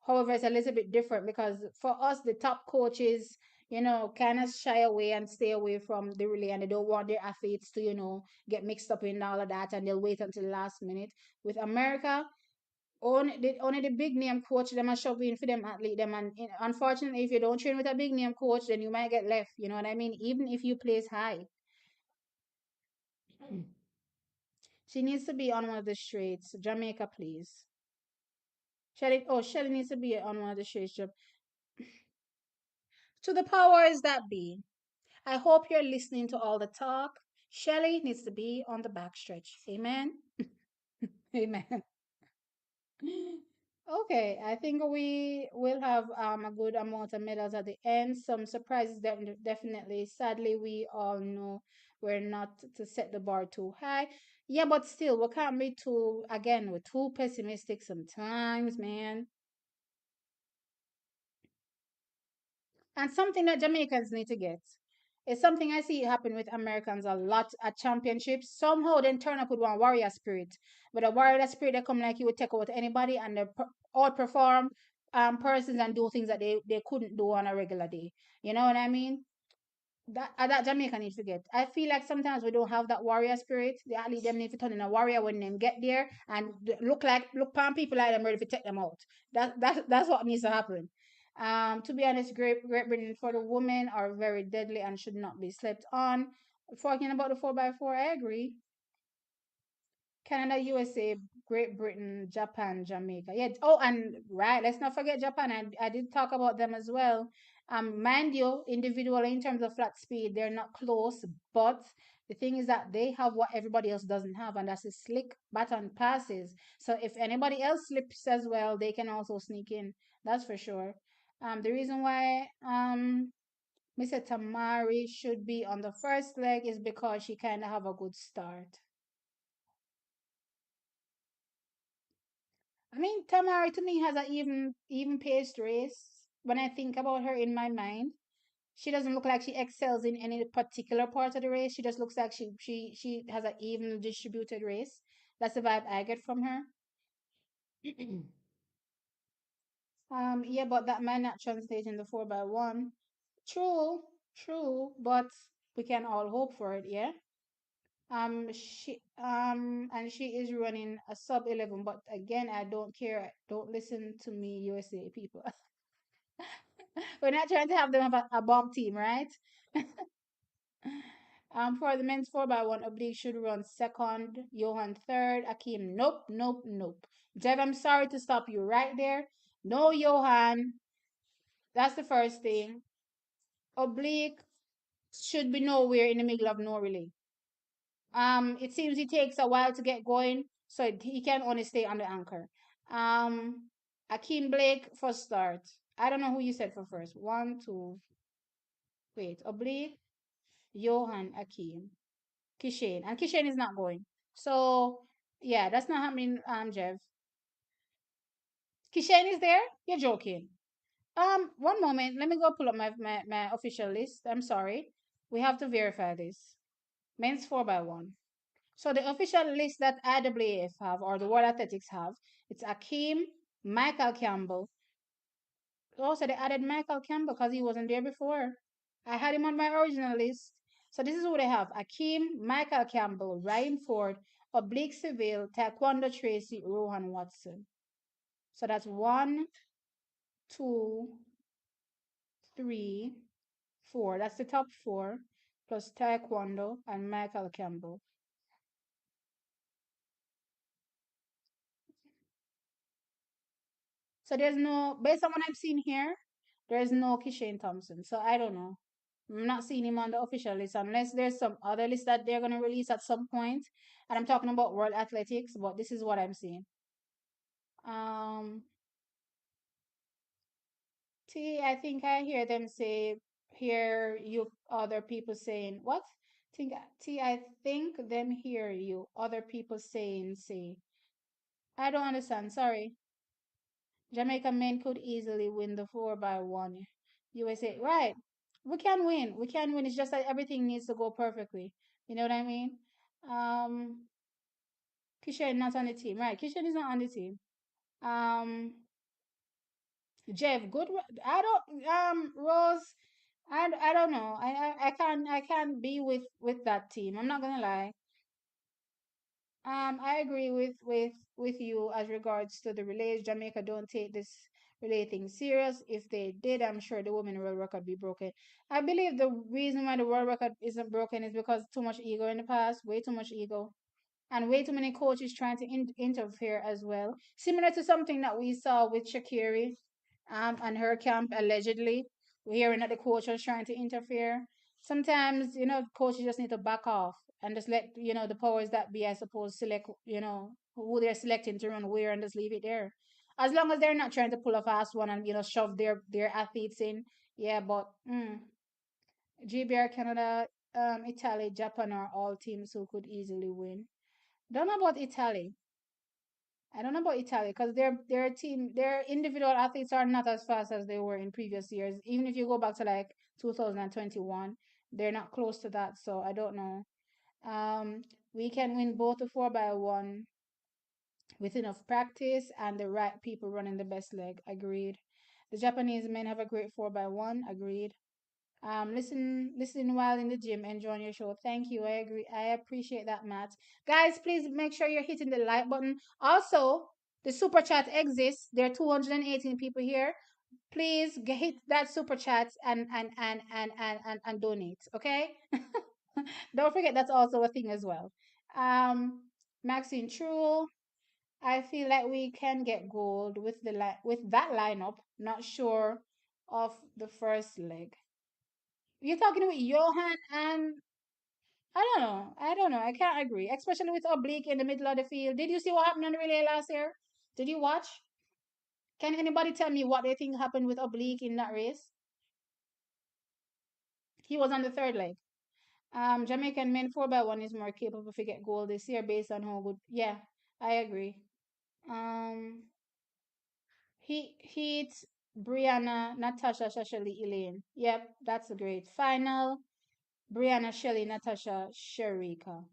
However, it's a little bit different because for us, the top coaches, kind of shy away and stay away from the relay, and they don't want their athletes to, get mixed up in all of that, and they'll wait until the last minute. With America, only the big name coach them are shoving for them athlete them, and unfortunately, if you don't train with a big name coach, then you might get left. You know what I mean? Even if you place high. She needs to be on one of the streets. Jamaica, please. Shelly needs to be on one of the streets. To the powers that be, I hope you're listening to all the talk. Shelly needs to be on the backstretch. Amen. Amen. Okay, I think we will have a good amount of medals at the end. Some surprises definitely. Sadly, we all know we're not to set the bar too high. Yeah, but still, we can't be too, again, we're too pessimistic sometimes, man. And something that Jamaicans need to get. It's something I see happen with Americans a lot at championships. Somehow they turn up with one warrior spirit. But a warrior spirit, they come like you would take out anybody, and they outperform persons and do things that they couldn't do on a regular day. You know what I mean? That Jamaica need to get. I feel like sometimes we don't have that warrior spirit. The athlete them need to turn in a warrior when they get there and look upon people like them ready to take them out. That's what needs to happen. To be honest, Great Britain for the women are very deadly and should not be slept on. Talking about the 4x4, I agree. Canada, USA, Great Britain, Japan, Jamaica. Yeah. Oh, and right, let's not forget Japan. I did talk about them as well. Mind you, individually in terms of flat speed, they're not close, but the thing is that they have what everybody else doesn't have, and that's a slick baton passes. So if anybody else slips as well, they can also sneak in. That's for sure. The reason why Mr. Tamari should be on the first leg is because she kind of have a good start. I mean, Tamari to me has an even paced race. When I think about her in my mind, she doesn't look like she excels in any particular part of the race. She just looks like she has an even distributed race. That's the vibe I get from her. Yeah, but that might not translate in the 4x1. True, but we can all hope for it, yeah? And she is running a sub 11, but again, I don't care. Don't listen to me, USA people. We're not trying to have them have a bomb team, right? For the men's 4x1, Oblique should run second, Johan third, Akeem, nope. Jeff, I'm sorry to stop you right there. No, Johan. That's the first thing. Oblique should be nowhere in the middle of no relay. It seems it takes a while to get going, so he can only stay on the anchor. Akeem Blake for start. I don't know who you said for first. One, two, wait. Oblique, Johan, Akeem, Kishane, and Kishane is not going. So yeah, that's not happening. Jeff, Kishane is there. You're joking. One moment. Let me go pull up my official list. I'm sorry. We have to verify this. Men's 4x1. So the official list that IAAF have or the World Athletics have, it's Akeem, Michael Campbell. Also, they added Michael Campbell because he wasn't there before. I had him on my original list. So this is who they have. Akeem, Michael Campbell, Ryan Ford, Oblique Seville, Taekwondo Tracy, Rohan Watson. So that's 1, 2, 3, 4. That's the top four, plus Taekwondo and Michael Campbell. So there's no, based on what I've seen here, there's no Kishane Thompson. So I don't know. I'm not seeing him on the official list unless there's some other list that they're going to release at some point. And I'm talking about World Athletics, but this is what I'm seeing. Um, T, I think I hear them say hear you other people saying what? Think T I think them hear you other people saying say. I don't understand. Sorry. Jamaica men could easily win the 4x1. USA, right? We can win. We can win. It's just that everything needs to go perfectly. You know what I mean? Um, Kishan not on the team, right? Kishan is not on the team. Um, Jeff, good. I don't. Rose. I don't know. I can't be with that team. I'm not gonna lie. I agree with you as regards to the relays. Jamaica don't take this relay thing serious. If they did, I'm sure the women world record be broken. I believe the reason why the world record isn't broken is because too much ego in the past, way too much ego, and way too many coaches trying to interfere as well. Similar to something that we saw with Shakiri and her camp allegedly. We're hearing that the coach was trying to interfere. Sometimes, coaches just need to back off and just let, the powers that be, I suppose, select, who they're selecting to run where and just leave it there. As long as they're not trying to pull a fast one and, shove their athletes in. Yeah, but GBR, Canada, Italy, Japan are all teams who could easily win. Don't know about Italy. I don't know about Italy because their individual athletes are not as fast as they were in previous years. Even if you go back to like 2021, they're not close to that. So I don't know. Um, we can win both the 4x1 with enough practice and the right people running the best leg. Agreed. The Japanese men have a great 4x1. Agreed. Listen while in the gym, enjoying your show. Thank you. I agree. I appreciate that, Matt. Guys, please make sure you're hitting the like button. Also, the super chat exists. There are 218 people here. Please hit that super chat and donate. Okay. Don't forget that's also a thing as well. Maxine True. I feel like we can get gold with with that lineup. Not sure of the first leg. You're talking with Johan and I don't know. I don't know. I can't agree, especially with Oblique in the middle of the field. Did you see what happened on the relay last year? Did you watch? Can anybody tell me what they think happened with Oblique in that race? He was on the third leg. Jamaican men 4x1 is more capable to get goal this year based on how good. Yeah, I agree. Um, Heat, Brianna, Natasha, Shashali, Elaine. Yep, that's a great final. Brianna, Shelly, Natasha, Sharika.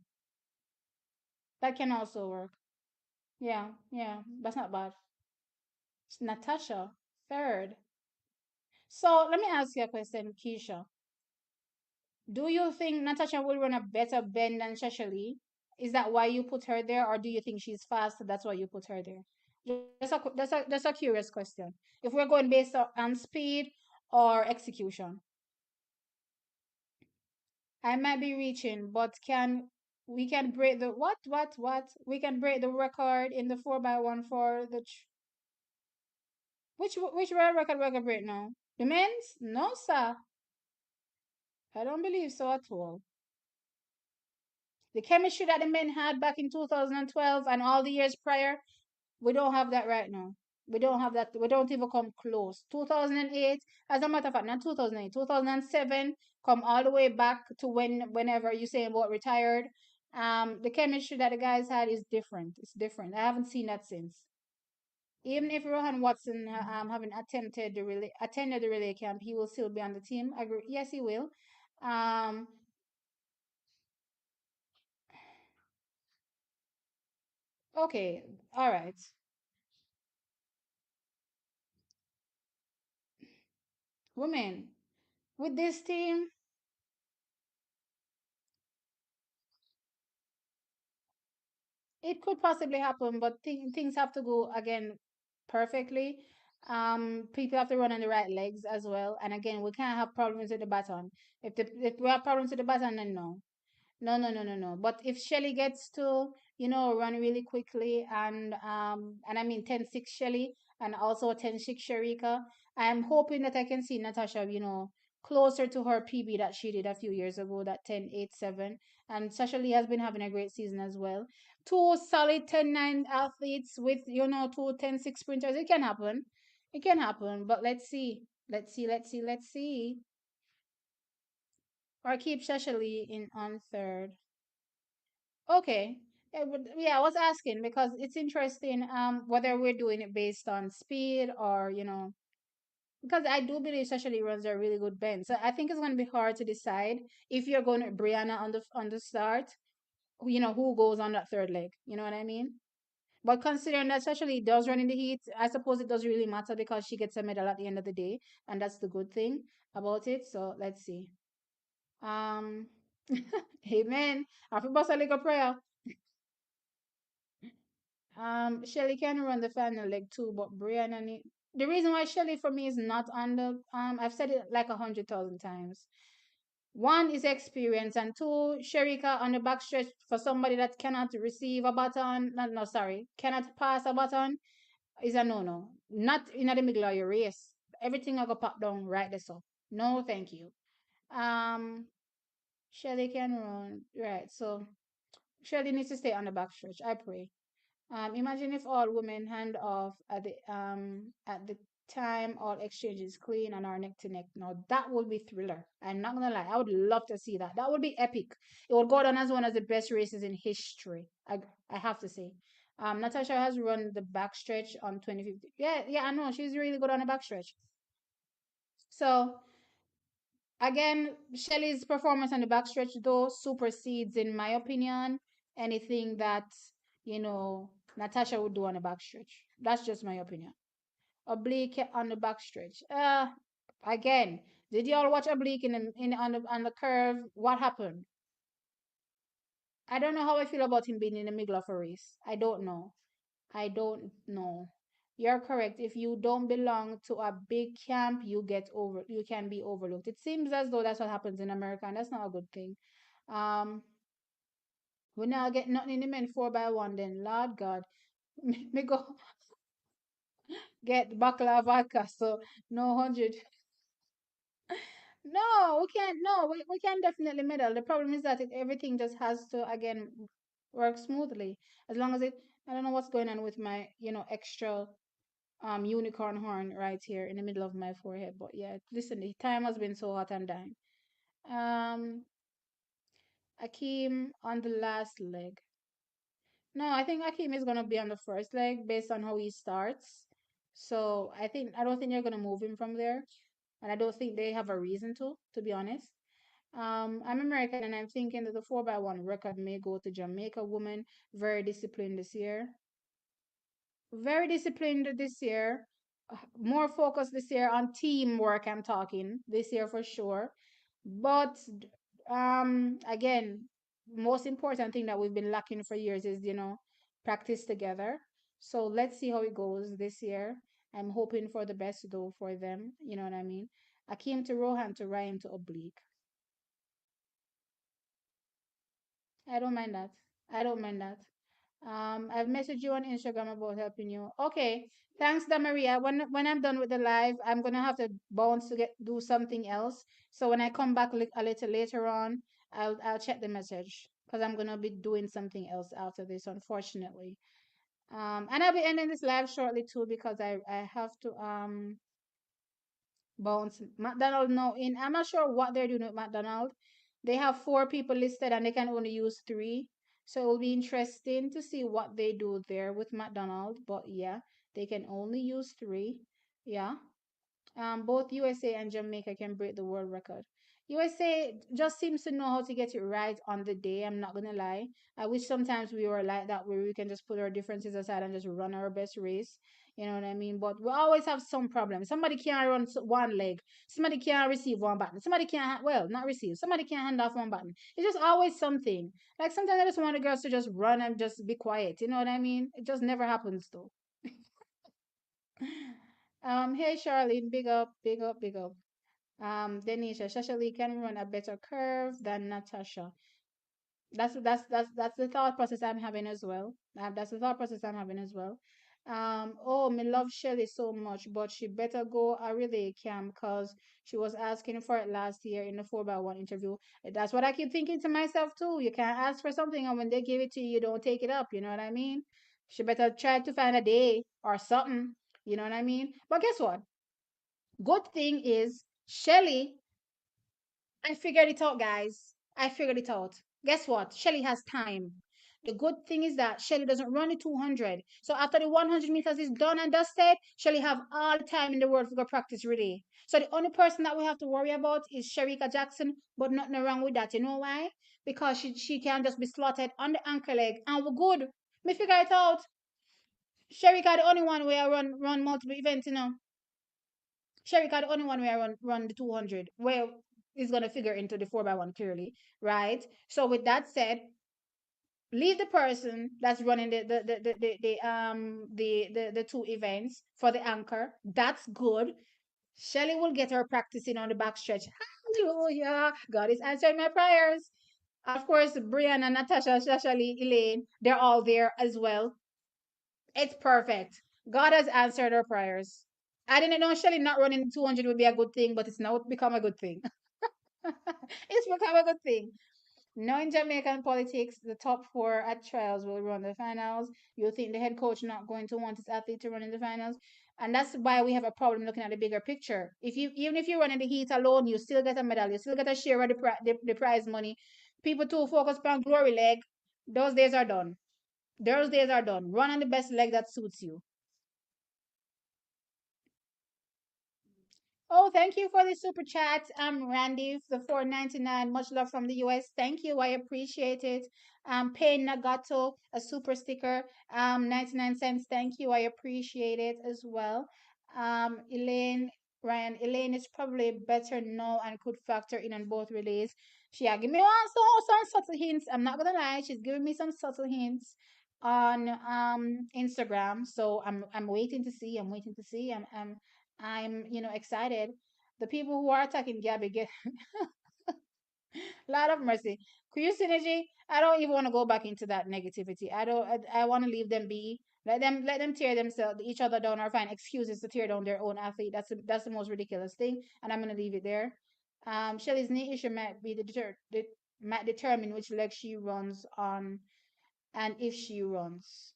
That can also work. Yeah, yeah, that's not bad. It's Natasha, third. So let me ask you a question, Keisha. Do you think Natasha will run a better bend than Shashali? Is that why you put her there, or do you think she's fast? That's why you put her there. That's a curious question. If we're going based on speed or execution, I might be reaching, but can we can break the what? We can break the record in the 4x1 for the which world record we're gonna break now? The men's? No, sir. I don't believe so at all. The chemistry that the men had back in 2012 and all the years prior, we don't have that right now. We don't have that. We don't even come close. 2008, as a matter of fact, not 2008, 2007, come all the way back to whenever you say about retired. The chemistry that the guys had is different. It's different. I haven't seen that since. Even if Rohan Watson having attended the relay camp, he will still be on the team. Agree. Yes, he will. Um, okay, all right. Women, with this team, it could possibly happen, but things have to go again perfectly. People have to run on the right legs as well. And again, we can't have problems with the baton. If we have problems with the baton, then no. No, no, no, no, no. But if Shelly gets to, run really quickly and I mean 10-6 Shelly and also 10-6 Sharika, I'm hoping that I can see Natasha, closer to her PB that she did a few years ago, that 10-8-7. And Sasha Lee has been having a great season as well. Two solid 10-9 athletes with, two 10-6 sprinters. It can happen. It can happen. But let's see. Let's see. Or keep Shashali in on third. Okay. Yeah, I was asking because it's interesting whether we're doing it based on speed or, because I do believe Shashali runs a really good bend. So I think it's going to be hard to decide if you're going to Brianna on the start, who goes on that third leg. You know what I mean? But considering that Shashali does run in the heat, I suppose it doesn't really matter because she gets a medal at the end of the day, and that's the good thing about it. So let's see. Um, Amen. Happy Bossa Liga prayer. Shelly can run the final leg too, but Brianna the reason why Shelly for me is not on the I've said it like 100,000 times. One is experience, and two, Sherika on the backstretch for somebody that cannot receive a baton. No, no, sorry, cannot pass a baton is a no. Not in the middle of your race. Everything I go pop down right there. So no, thank you. Um, Shelly can run right. So Shelly needs to stay on the backstretch. I pray. Imagine if all women hand off at the time all exchanges clean and are neck to neck. Now that would be thriller. I'm not gonna lie, I would love to see that. That would be epic. It would go down as one of the best races in history. I have to say. Natasha has run the backstretch on 2050. Yeah, I know she's really good on the backstretch. So again, Shelly's performance on the backstretch though supersedes, in my opinion, anything that Natasha would do on the backstretch. That's just my opinion. Oblique on the backstretch. Again, did y'all watch Oblique in on the curve? What happened? I don't know how I feel about him being in the middle of a race. I don't know. I don't know. You're correct. If you don't belong to a big camp, you can be overlooked. It seems as though that's what happens in America, and that's not a good thing. Um, we now get nothing in the men 4x1 then. Lord God. Me go get buckle of vodka, so no 100. No, we can't. No, we can definitely medal. The problem is that everything just has to again work smoothly. As long as I don't know what's going on with my extra unicorn horn right here in the middle of my forehead. But yeah, listen, the time has been so hot and dying. Um, Akeem on the last leg. No, I think Akeem is gonna be on the first leg based on how he starts. So I don't think you're gonna move him from there, and I don't think they have a reason to be honest. I'm American, and I'm thinking that the 4x1 record may go to Jamaica woman, very disciplined this year. Very disciplined this year. More focused this year on teamwork. I'm talking this year for sure. But again, most important thing that we've been lacking for years is practice together. So let's see how it goes this year. I'm hoping for the best though for them. You know what I mean? Akeem to Rohan to Ryan to Oblique. I don't mind that. I don't mind that. I've messaged you on Instagram about helping you. Okay, thanks, Damaria. When I'm done with the live, I'm gonna have to bounce to get do something else. So when I come back a little later on, I'll check the message because I'm gonna be doing something else after this, unfortunately. And I'll be ending this live shortly too because I have to bounce. McDonald no in. I'm not sure what they're doing with McDonald. They have four people listed and they can only use three. So it will be interesting to see what they do there with McDonald. But yeah, they can only use three. Yeah. Both USA and Jamaica can break the world record. USA just seems to know how to get it right on the day. I'm not gonna lie. I wish sometimes we were like that, where we can just put our differences aside and just run our best race. You know what I mean? But we always have some problem. Somebody can't run one leg. Somebody can't receive one button. Somebody can't, well, not receive. Somebody can't hand off one button. It's just always something. Like sometimes I just want the girls to just run and just be quiet. You know what I mean? It just never happens though. Hey Charlene, big up, big up, big up. Denisha, Shasha Lee can run a better curve than Natasha. That's the thought process I'm having as well. That's the thought process I'm having as well. Oh, me love Shelly so much, but she better go a relay camp because she was asking for it last year in the 4x1 interview. That's what I keep thinking to myself too. You can't ask for something and when they give it to you, you don't take it up. You know what I mean? She better try to find a day or something. You know what I mean? But guess what? Good thing is Shelly I figured it out, guys. I figured it out. Guess what? Shelly has time. The good thing is that Shelly doesn't run the 200. So after the 100 meters is done and dusted, Shelly have all the time in the world to go practice relay. So the only person that we have to worry about is Sherika Jackson, but nothing wrong with that. You know why? Because she can just be slotted on the anchor leg and we're good. Me figure it out. Sherika the only one where I run multiple events, you know. Sherika, the only one where I run the 200, where is going to figure into the 4x1 clearly, right? So with that said, leave the person that's running the two events for the anchor. That's good. Shelly will get her practicing on the backstretch. Hallelujah. God is answering my prayers. Of course, Brianna, Natasha, Shashali, Elaine, they're all there as well. It's perfect. God has answered our prayers. I didn't know Shelly not running 200 would be a good thing, but it's now become a good thing. It's become a good thing. Now in Jamaican politics, the top four at trials will run the finals. You think the head coach not going to want his athlete to run in the finals? And that's why we have a problem looking at the bigger picture. If you even if you run in the heat alone, you still get a medal. You still get a share of the prize money. People too focus on glory leg. Those days are done. Those days are done. Run on the best leg that suits you. Oh, thank you for the super chat. I'm Randy, the 4.99. Much love from the US. Thank you. I appreciate it. Payne Nagato, a super sticker. 99 cents. Thank you. I appreciate it as well. Elaine, Ryan, Elaine is probably better now and could factor in on both relays. She give me some subtle hints. I'm not gonna lie, she's giving me some subtle hints on Instagram. So I'm waiting to see. I'm waiting to see. I'm excited. The people who are attacking Gabby get a lot of mercy. Could you synergy? I don't even want to go back into that negativity. I don't. I want to leave them be. Let them tear themselves each other down or find excuses to tear down their own athlete. That's the most ridiculous thing, and I'm gonna leave it there. Shelly's knee issue might determine which leg she runs on and if she runs.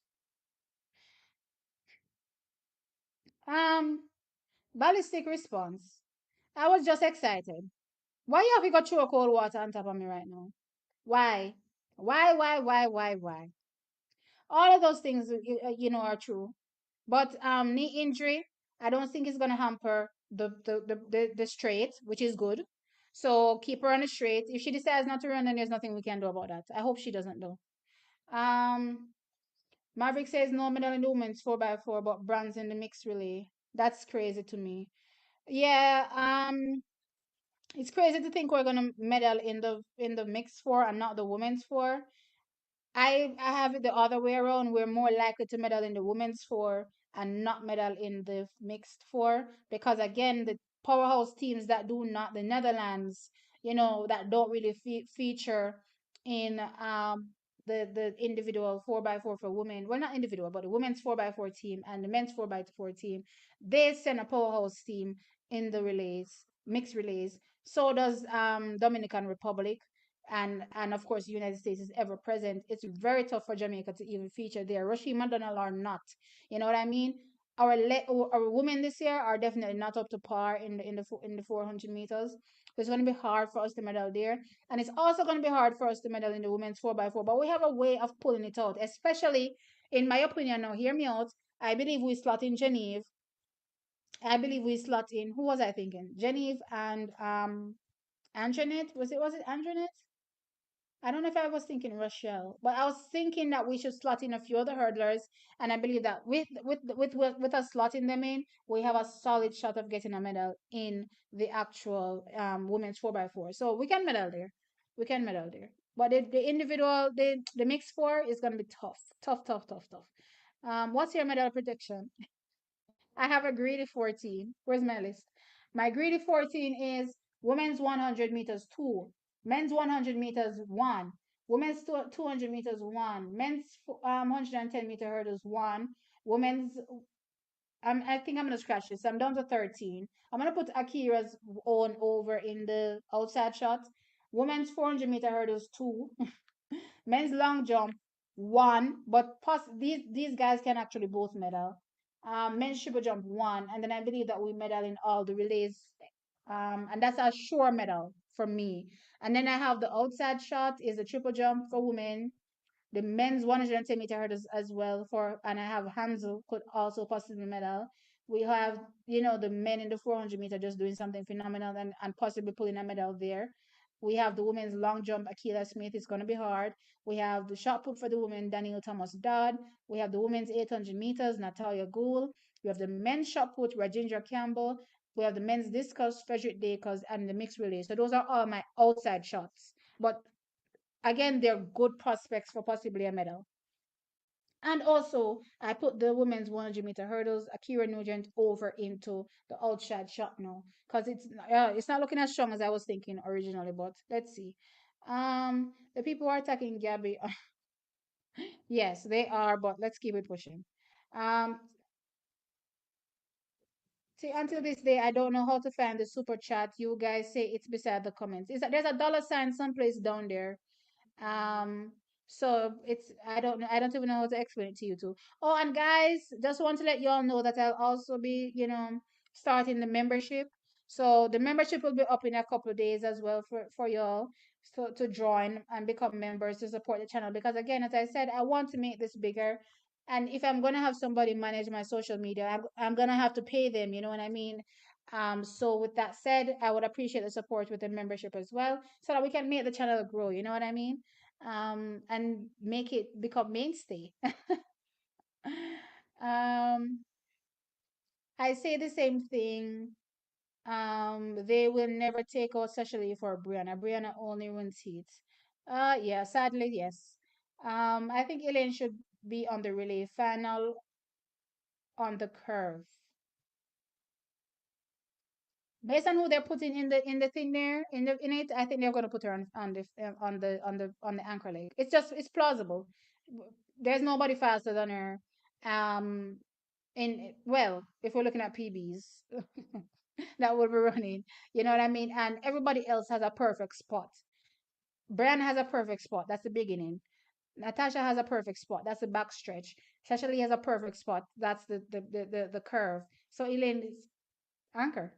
Um, ballistic response. I was just excited. Why you have to go through cold water on top of me right now? Why? Why? All of those things, are true. But knee injury, I don't think it's gonna hamper the straight, which is good. So keep her on the straight. If she decides not to run, then there's nothing we can do about that. I hope she doesn't though. Um, Maverick says no medal in the women's 4x4, but bronze in the mixed relay. That's crazy to me. Yeah. It's crazy to think we're gonna medal in the mixed four and not the women's four. I have it the other way around. We're more likely to medal in the women's four and not medal in the mixed four because again, the powerhouse teams that do not the Netherlands, that don't really feature in the individual 4x4 for women. Well, not individual, but the women's 4x4 team and the men's 4x4 team. They send a powerhouse team in the relays, mixed relays. So does Dominican Republic and of course the United States is ever present. It's very tough for Jamaica to even feature there. Rashid McDonald or not, you know what I mean? Our women this year are definitely not up to par in the 400 meters. So it's going to be hard for us to medal there, and it's also going to be hard for us to medal in the women's 4x4. But we have a way of pulling it out, especially in my opinion. Now, hear me out. I believe we slot in Geneve. I believe we slot in. Who was I thinking? Geneve and Antoinette. Was it Antoinette? I don't know if I was thinking Rochelle, but I was thinking that we should slot in a few other hurdlers, and I believe that with us slotting them in, we have a solid shot of getting a medal in the actual women's 4x4. So we can medal there. We can medal there. But the individual, the mixed four is gonna be tough, tough, tough, tough, tough. What's your medal prediction? I have a greedy 14. Where's my list? My greedy 14 is women's 100 meters 2, men's 100 meters 1, women's 200 meters 1, men's 110-meter hurdles 1, women's I think I'm gonna scratch this. I'm down to 13. I'm gonna put Akira's own over in the outside shot. Women's 400-meter hurdles 2, men's long jump 1, but these guys can actually both medal. Men's triple jump 1, and then I believe that we medal in all the relays, and that's a sure medal for me. And then I have the outside shot is a triple jump for women, the men's 110-meter hurdles as well for, and I have Hansel could also possibly medal. We have, the men in the 400-meter just doing something phenomenal and possibly pulling a medal there. We have the women's long jump, Akila Smith. It's going to be hard. We have the shot put for the women, Daniel Thomas Dodd. We have the women's 800 meters, Natalia Gould. We have the men's shot put, Rajendra Campbell. We have the men's discus, Frederick Dacres, and the mixed relay. So those are all my outside shots. But again, they're good prospects for possibly a medal. And also, I put the women's 100-meter hurdles, Akira Nugent, over into the outside shot now because it's not looking as strong as I was thinking originally. But let's see. The people who are attacking Gabby, yes, they are. But let's keep it pushing. Um, See, until this day, I don't know how to find the super chat. You guys say it's beside the comments. There's a dollar sign someplace down there. Um, so it's I don't even know how to explain it to you too. Oh, and guys, just want to let you all know that I'll also be, starting the membership. So the membership will be up in a couple of days as well for y'all. So to join and become members to support the channel because again, as I said, I want to make this bigger. And if I'm gonna have somebody manage my social media, I'm gonna have to pay them. You know what I mean? So with that said, I would appreciate the support with the membership as well, so that we can make the channel grow. You know what I mean? And make it become mainstay. um, I say the same thing. They will never take out Cecily for Brianna. Brianna only wins heats. Yeah, sadly, yes. I think Elaine should be on the relay final on the curve. Based on who they're putting in the thing there in it, I think they're gonna put her on the anchor leg. It's plausible. There's nobody faster than her. Um, in well, if we're looking at PBs, that will be running. You know what I mean? And everybody else has a perfect spot. Brian has a perfect spot. That's the beginning. Natasha has a perfect spot. That's the back stretch. Cecily has a perfect spot. That's the curve. So Elaine is anchor.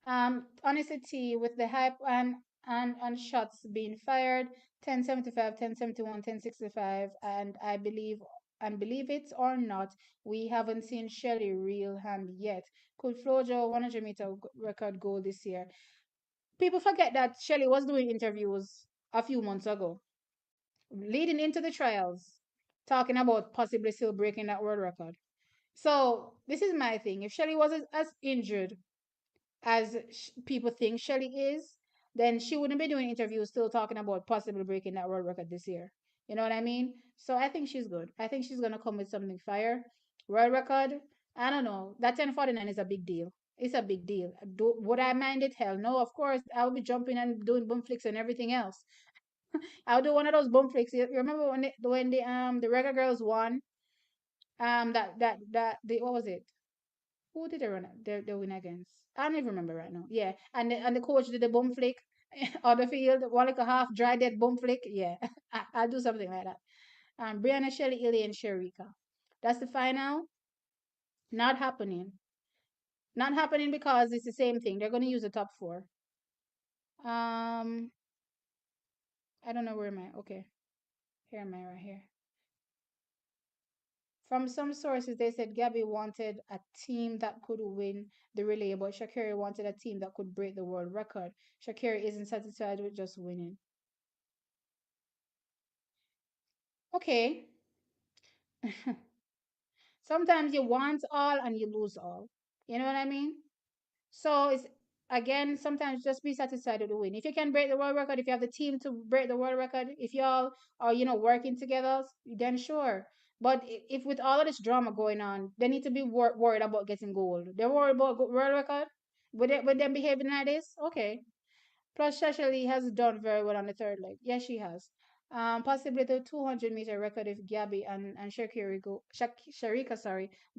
Honestly, with the hype and shots being fired, 1075, 1071, 1065, and believe it or not, we haven't seen Shelly real hand yet. Could Flojo 100-meter record goal this year? People forget that Shelly was doing interviews a few months ago, leading into the trials, talking about possibly still breaking that world record. So this is my thing. If Shelly was as injured as people think Shelly is, then she wouldn't be doing interviews still talking about possibly breaking that world record this year. You know what I mean? So I think she's good. I think she's gonna come with something fire. World record. I don't know. That 1049 is a big deal. It's a big deal. Would I mind it? Hell no. Of course, I'll be jumping and doing boom flicks and everything else. I'll do one of those boom flicks. You remember when the regular girls won? The what was it? Who did they run? They win against? I don't even remember right now. Yeah, and the coach did the bum flick on the field, one like a half dry dead bum flick. Yeah, I'll do something like that. Brianna, Shelley, Illy, and Sharika. That's the final. Not happening. Not happening because it's the same thing. They're going to use the top four. Um, I don't know where am I. Okay, here am I right here. From some sources, they said Gabby wanted a team that could win the relay, but Shakiri wanted a team that could break the world record. Shakiri isn't satisfied with just winning. Okay. Sometimes you want all and you lose all. You know what I mean? So it's again, sometimes just be satisfied with the win. If you can break the world record, if you have the team to break the world record, if y'all are, working together, then sure. But if with all of this drama going on, they need to be worried about getting gold. They're worried about world record. With them behaving like this, okay. Plus, Shashali has done very well on the third leg. Yes, she has. Possibly the 200-meter record if Gabby and Sharika,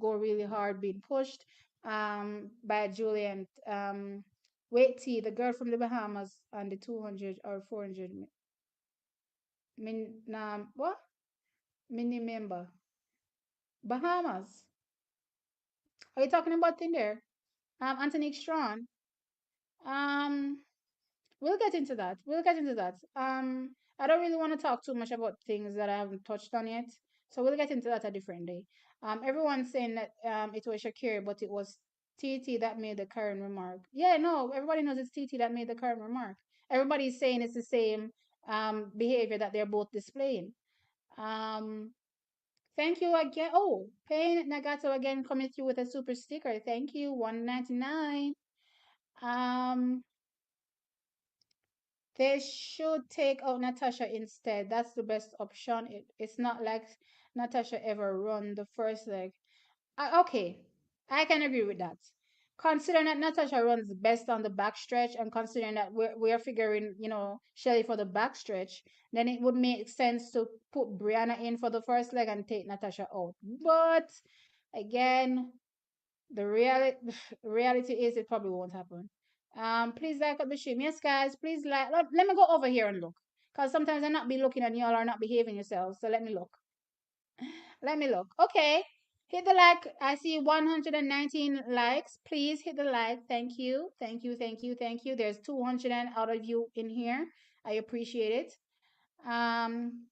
go really hard, being pushed by Julian. Wait, T, the girl from the Bahamas on the 200 or 400. What? Mini member. Bahamas. Are you talking about in there? Anthony Strawn. Um, we'll get into that. We'll get into that. I don't really want to talk too much about things that I haven't touched on yet. So we'll get into that a different day. Everyone's saying that it was Shakira, but it was TT that made the current remark. Yeah, no, everybody knows it's TT that made the current remark. Everybody's saying it's the same behavior that they're both displaying. Um, thank you again. Oh, Pain Nagato again coming through with a super sticker. Thank you, 199. Um, they should take out Natasha instead. That's the best option. It's not like Natasha ever run the first leg. Okay, I can agree with that. Considering that Natasha runs best on the backstretch, and considering that we're figuring, Shelly for the backstretch, then it would make sense to put Brianna in for the first leg and take Natasha out. But again, the reality reality is it probably won't happen. Please like up the stream. Yes, guys, please like. Let me go over here and look, cause sometimes I not be looking and y'all are not behaving yourselves. So let me look. Let me look. Okay, hit the like. I see 119 likes. Please hit the like. Thank you, thank you, thank you, thank you. There's 200 and out of you in here. I appreciate it. Um,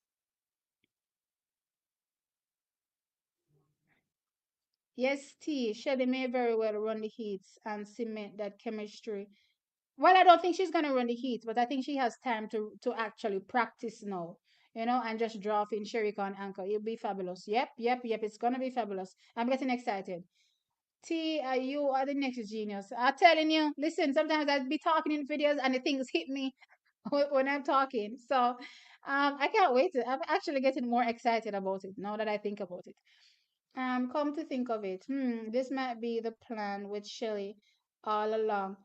yes, T. Shelly may very well run the heats and cement that chemistry. Well, I don't think she's gonna run the heat, but I think she has time to actually practice now, and just drop in Sherika on anchor. It'll be fabulous. Yep, yep, yep. It's gonna be fabulous. I'm getting excited. T, you are the next genius. I'm telling you. Listen, sometimes I'd be talking in videos and the things hit me when I'm talking. So, I can't wait. I'm actually getting more excited about it now that I think about it. Come to think of it, this might be the plan with Shelley all along.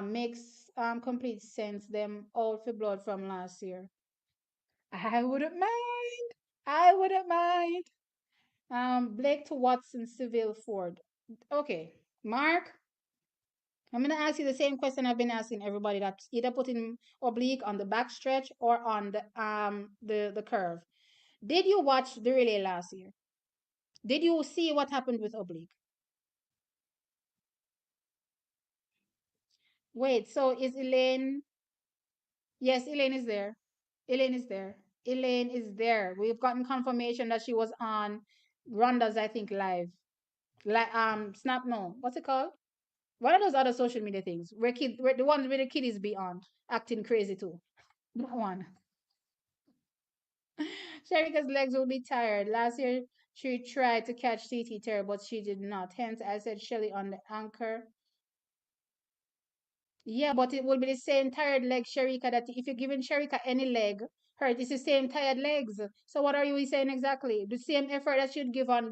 Makes complete sense. Them all for blood from last year. I wouldn't mind. I wouldn't mind. Blake to Watson, Seville Ford. Okay, Mark. I'm gonna ask you the same question I've been asking everybody. That's either putting oblique on the back stretch or on the curve. Did you watch the relay last year? Did you see what happened with oblique? Wait, so is Elaine? Yes, Elaine is there. Elaine is there. Elaine is there. We've gotten confirmation that she was on Ronda's, I think, live. Like Snap, no. What's it called? One of those other social media things where the ones where the kiddies be on acting crazy too. That one. Sherika's legs will be tired. Last year she tried to catch TT Terry, but she did not. Hence I said Shelly on the anchor. Yeah, but it will be the same tired leg, Sharika, that if you're giving Sharika any leg, hurt, it's the same tired legs. So what are you saying exactly? The same effort that you'd give on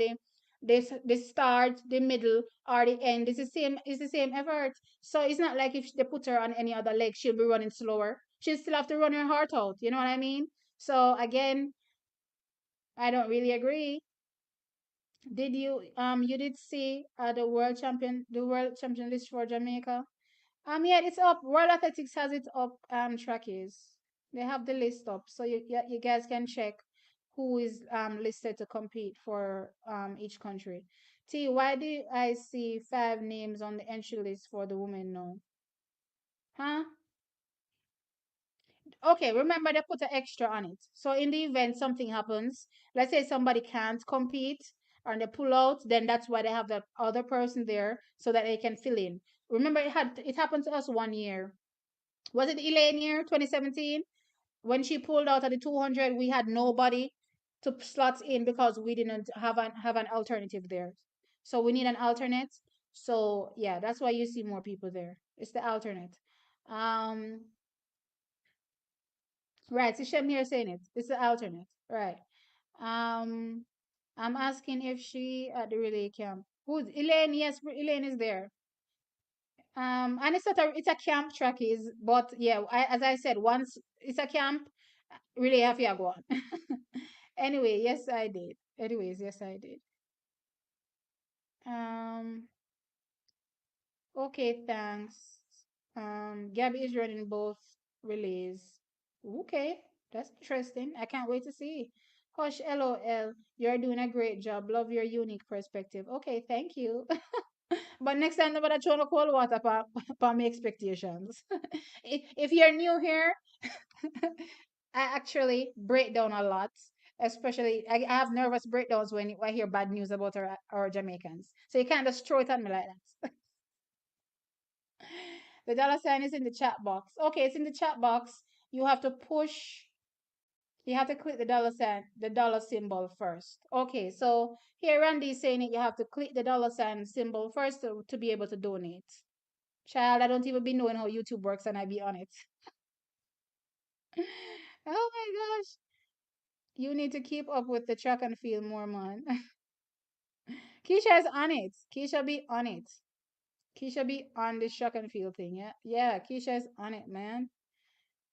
the start, the middle, or the end. It's the same effort. So it's not like if they put her on any other leg, she'll be running slower. She'll still have to run her heart out. You know what I mean? So again, I don't really agree. You did see the world champion list for Jamaica? Yeah, it's up. World Athletics has it up. Trackies. They have the list up, so you guys can check who is listed to compete for each country. T, why do I see 5 names on the entry list for the women now? Huh? Okay, remember they put an extra on it. So in the event something happens, let's say somebody can't compete and they pull out, then that's why they have that other person there so that they can fill in. Remember it happened to us one year. Was it Elaine year 2017? When she pulled out of the 200, we had nobody to slot in because we didn't have an alternative there. So we need an alternate. So yeah, that's why you see more people there. It's the alternate. Um, right. So Shem here saying it. It's the alternate. Right. Um, I'm asking if she at the relay camp. Who's Elaine? Yes, Elaine is there. And it's a camp track is, but yeah, as I said, once it's a camp, really happy I go on. Anyway, yes, I did. Anyways, yes, I did. Um, okay, thanks. Gabby is running both relays. Okay, that's interesting. I can't wait to see. Hush, LOL. You're doing a great job. Love your unique perspective. Okay, thank you. But next time, nobody throw no cold water for my expectations. If you're new here, I actually break down a lot. Especially, I have nervous breakdowns when I hear bad news about our Jamaicans. So you can't just throw it at me like that. The dollar sign is in the chat box. Okay, it's in the chat box. You have to push. You have to click the dollar sign, the dollar symbol first. Okay, so here Randy is saying it. You have to click the dollar sign symbol first to be able to donate. Child, I don't even be knowing how YouTube works, and I be on it. Oh my gosh. You need to keep up with the track and field more, man. Keisha is on it. Keisha be on it. Keisha be on this track and field thing, yeah? Yeah, Keisha is on it, man.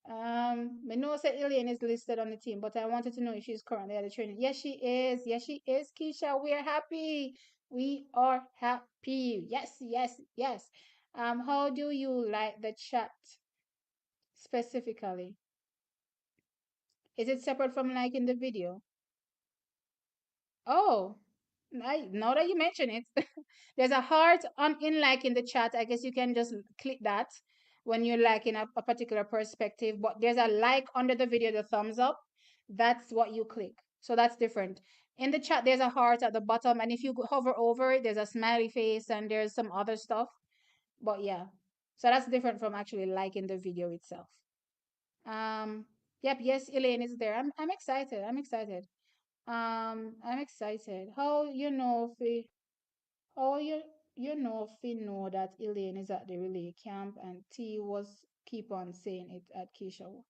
I know that Elaine is listed on the team, but I wanted to know if she's currently at the training. Yes, she is. Yes, she is, Keisha. We are happy. We are happy. Yes, yes, yes. How do you like the chat specifically? Is it separate from liking the video? Oh, now that you mention it, there's a heart on in like in the chat. I guess you can just click that when you're liking a particular perspective. But there's a like under the video, the thumbs up. That's what you click. So that's different. In the chat, there's a heart at the bottom, and if you hover over it, there's a smiley face and there's some other stuff. But yeah, so that's different from actually liking the video itself. Um, yep, yes, Elaine is there. I'm excited. I'm excited. I'm excited. How you know if we know that Elaine is at the relay camp and T was keep on saying it at Keisha.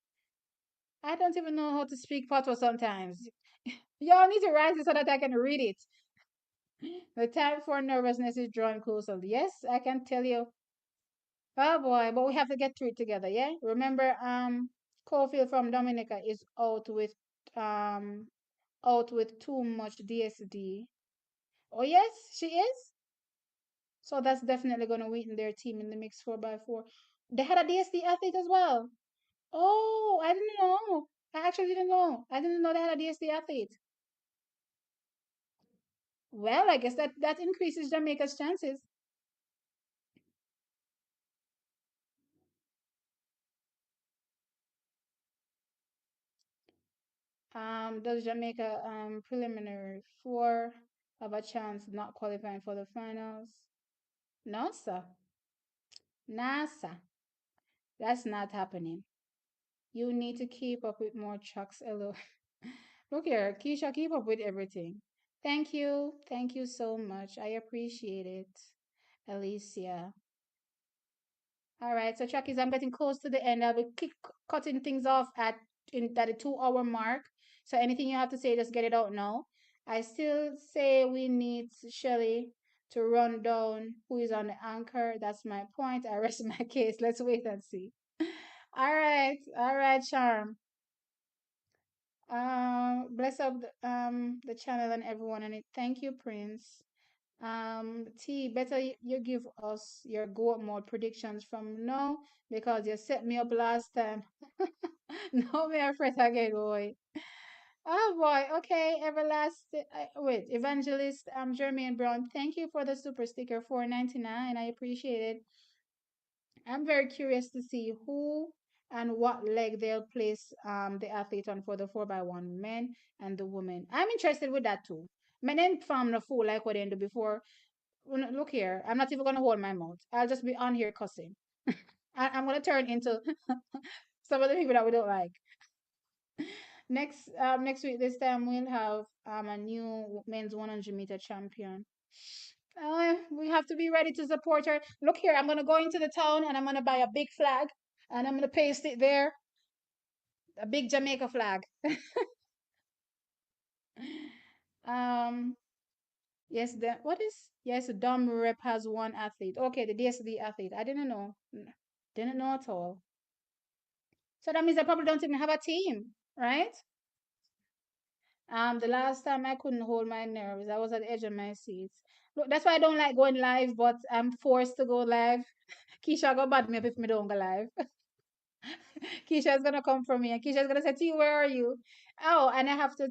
I don't even know how to speak patois sometimes. Y'all need to write it so that I can read it. The time for nervousness is drawing closer. Yes, I can tell you. Oh boy, but we have to get through it together, yeah? Remember, Cofield from Dominica is um out with too much DSD. Oh yes, she is. So that's definitely going to weaken their team in the mix 4x4. They had a DSD athlete as well. Oh, I didn't know. I actually didn't know. I didn't know they had a DSD athlete. Well, I guess that increases Jamaica's chances. Does Jamaica preliminary four have a chance of not qualifying for the finals? No, sir. Nah, sir. That's not happening. You need to keep up with more trucks. Hello. Look here, Keisha, keep up with everything. Thank you. Thank you so much. I appreciate it, Alicia. All right, so Chuckies, I'm getting close to the end. I'll be cutting things off at the 2 hour mark. So anything you have to say, just get it out now. I still say we need Shelly to run down who is on the anchor. That's my point. I rest my case. Let's wait and see. All right, Charm. Bless up the channel and everyone in it. Thank you, Prince. T, better you give us your go mode predictions from now because you set me up last time. No, me afraid again, boy. Oh boy, okay, everlasting. Wait, Evangelist, Jermaine Brown. Thank you for the super sticker 4.99. I appreciate it. I'm very curious to see who and what leg they'll place the athlete on for the 4x1 men and the women. I'm interested with that too. Men ain't farm the fool like what they do before. Look here, I'm not even gonna hold my mouth. I'll just be on here cussing. I'm gonna turn into some of the people that we don't like. Next week this time we'll have a new men's 100-meter champion. We have to be ready to support her. Look here, I'm gonna go into the town and I'm gonna buy a big flag and I'm gonna paste it there, a big Jamaica flag. um, yes, the Dom rep has one athlete. Okay, the DSD athlete. I didn't know. Didn't know at all. So that means I probably don't even have a team, right? The last time I couldn't hold my nerves, I was at the edge of my seat. Look, that's why I don't like going live, but I'm forced to go live. Keisha go bad me up if me don't go live. Keisha's gonna come for me, and Keisha's gonna say, "T, where are you?" Oh, and I have to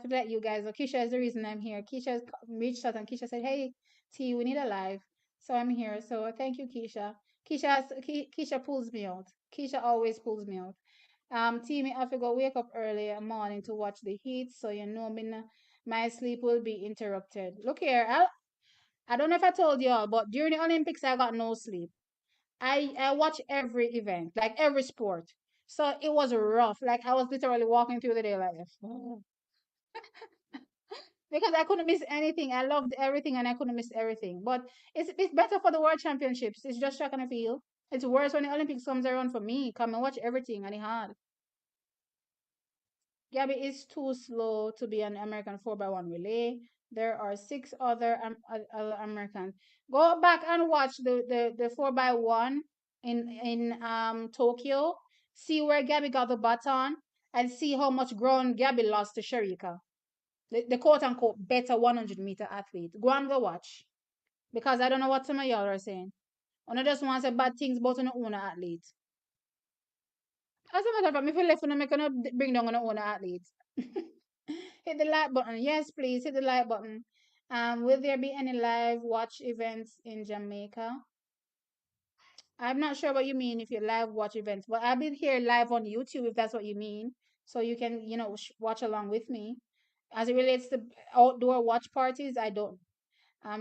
let you guys know. Keisha is the reason I'm here. Keisha reached out, and Keisha said, "Hey, T, we need a live." So I'm here. So thank you, Keisha. Keisha pulls me out. Keisha always pulls me out. Team, I have to go wake up early in the morning to watch the heat, so you know my sleep will be interrupted. Look here, I don't know if I told you all, but during the Olympics I got no sleep. I watch every event, like every sport. So it was rough. Like I was literally walking through the day like this. Because I couldn't miss anything. I loved everything and I couldn't miss everything. But it's better for the world championships. It's just track and field. It's worse when the Olympics comes around for me. Come and watch everything and it hard. Gabby is too slow to be an American 4x1 relay. There are six other Americans. Go back and watch the 4x1 in Tokyo. See where Gabby got the baton and see how much ground Gabby lost to Sharika, the quote unquote better 100-meter athlete. Go and go watch because I don't know what some of y'all are saying. I just want to say bad things about an own athlete. As a matter of fact, if you left, I'm gonna bring down an own athlete. Hit the like button. Yes, please hit the like button. Will there be any live watch events in Jamaica? I'm not sure what you mean if you live watch events, but I'll be here live on YouTube if that's what you mean. So you can, watch along with me. As it relates to outdoor watch parties, I don't.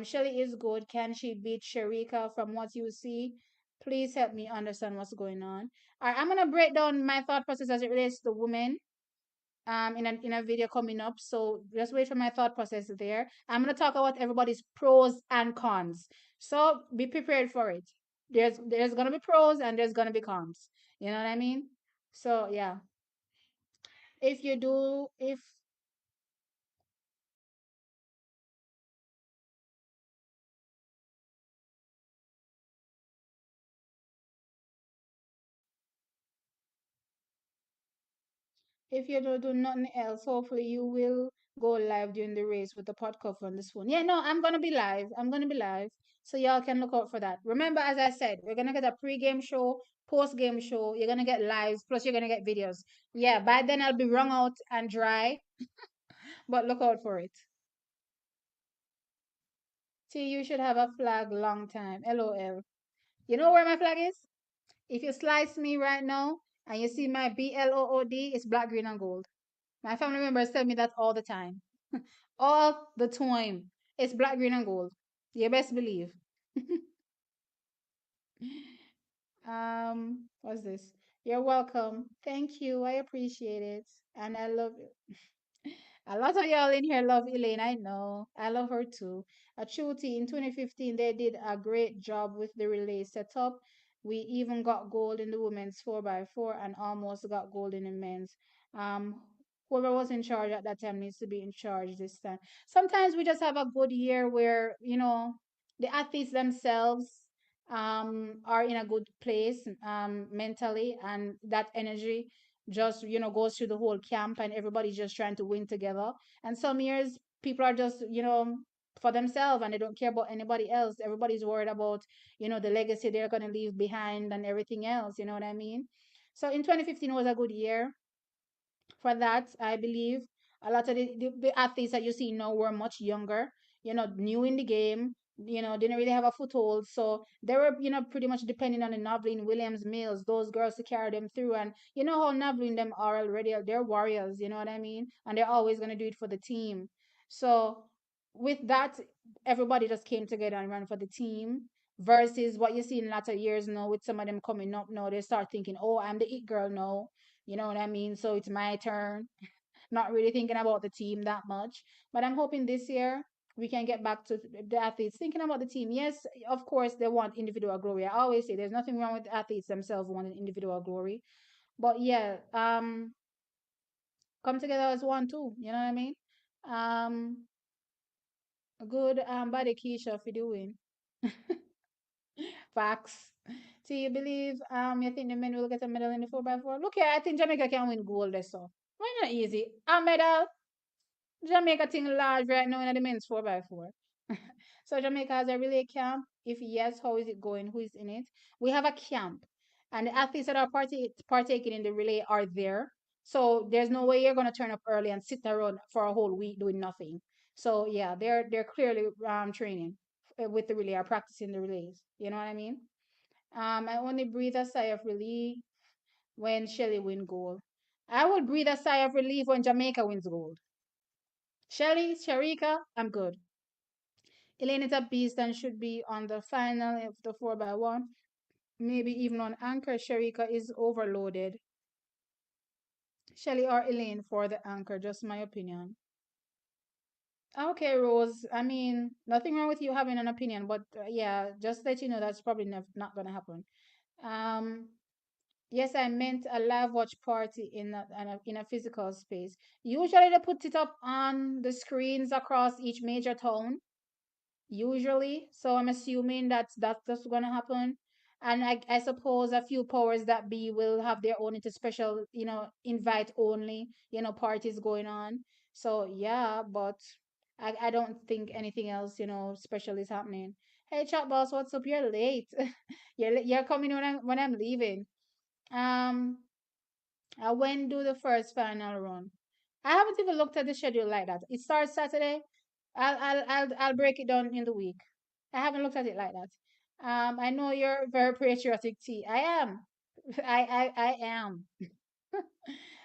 Shelly is good. Can she beat Sharika from what you see? Please help me understand what's going on. All right, I'm gonna break down my thought process as it relates to women in a video coming up. So just wait for my thought process there. I'm gonna talk about everybody's pros and cons. So be prepared for it. There's gonna be pros and there's gonna be cons. You know what I mean? So yeah. If you do if you don't do nothing else, hopefully you will go live during the race with the pod cover on this phone. Yeah, no, I'm gonna be live. I'm gonna be live. So y'all can look out for that. Remember, as I said, we're gonna get a pre-game show, post-game show. You're gonna get lives, plus you're gonna get videos. Yeah, by then I'll be wrung out and dry, but look out for it. See, you should have a flag long time. LOL. You know where my flag is? If you slice me right now and you see my BLOOD, it's black, green, and gold. My family members tell me that all the time. All the time. It's black, green, and gold. You best believe. What's this? You're welcome. Thank you. I appreciate it. And I love it. A lot of y'all in here love Elaine. I know. I love her too. At Chuti in 2015, they did a great job with the relay setup. We even got gold in the women's 4x4 and almost got gold in the men's. Um, Whoever was in charge at that time needs to be in charge this time. Sometimes we just have a good year where, the athletes themselves are in a good place mentally, and that energy just goes through the whole camp and everybody's just trying to win together. And some years people are just for themselves and they don't care about anybody else. Everybody's worried about the legacy they're going to leave behind and everything else, you know what I mean? So in 2015 was a good year for that. I believe a lot of the athletes that you see now were much younger, new in the game, didn't really have a foothold. So they were, pretty much depending on the Novlin, Williams, Mills, those girls to carry them through. And you know how Novlin them are already, they're warriors, you know what I mean? And they're always going to do it for the team. So with that, everybody just came together and ran for the team. Versus what you see in latter years now with some of them coming up now, they start thinking, oh, I'm the it girl now. You know what I mean? So it's my turn. Not really thinking about the team that much. But I'm hoping this year we can get back to the athletes thinking about the team. Yes, of course, they want individual glory. I always say there's nothing wrong with the athletes themselves wanting individual glory. But yeah, come together as one too. You know what I mean? Um, good body Keisha for doing. Facts. Do you believe you think the men will get a medal in the 4x4? Look here, I think Jamaica can win gold this so. Why not easy? A medal. Jamaica thing large right now in the men's 4x4. So Jamaica has a relay camp. If yes, how is it going? Who is in it? We have a camp, and the athletes that are partaking in the relay are there. So there's no way you're gonna turn up early and sit around for a whole week doing nothing. So yeah, they're clearly training. with the relay or practicing the relays. You know what I mean? I only breathe a sigh of relief when Shelly win gold. I will breathe a sigh of relief when Jamaica wins gold. Shelly, Sharika, I'm good. Elaine is a beast and should be on the final of the 4x1. Maybe even on anchor. Sharika is overloaded. Shelly or Elaine for the anchor, just my opinion. Okay, Rose. I mean, nothing wrong with you having an opinion, but yeah, just let you know that's probably not gonna happen. Um, yes, I meant a live watch party in a physical space. Usually they put it up on the screens across each major town usually. So I'm assuming that's gonna happen. And I suppose a few powers that be will have their own into special, invite only, parties going on. So yeah, but I don't think anything else, special is happening. Hey chat boss, what's up? You're late. You're coming when I'm leaving. Um when do the first final run? I haven't even looked at the schedule like that. It starts Saturday. I'll break it down in the week. I haven't looked at it like that. I know you're very patriotic, T. I am. I am.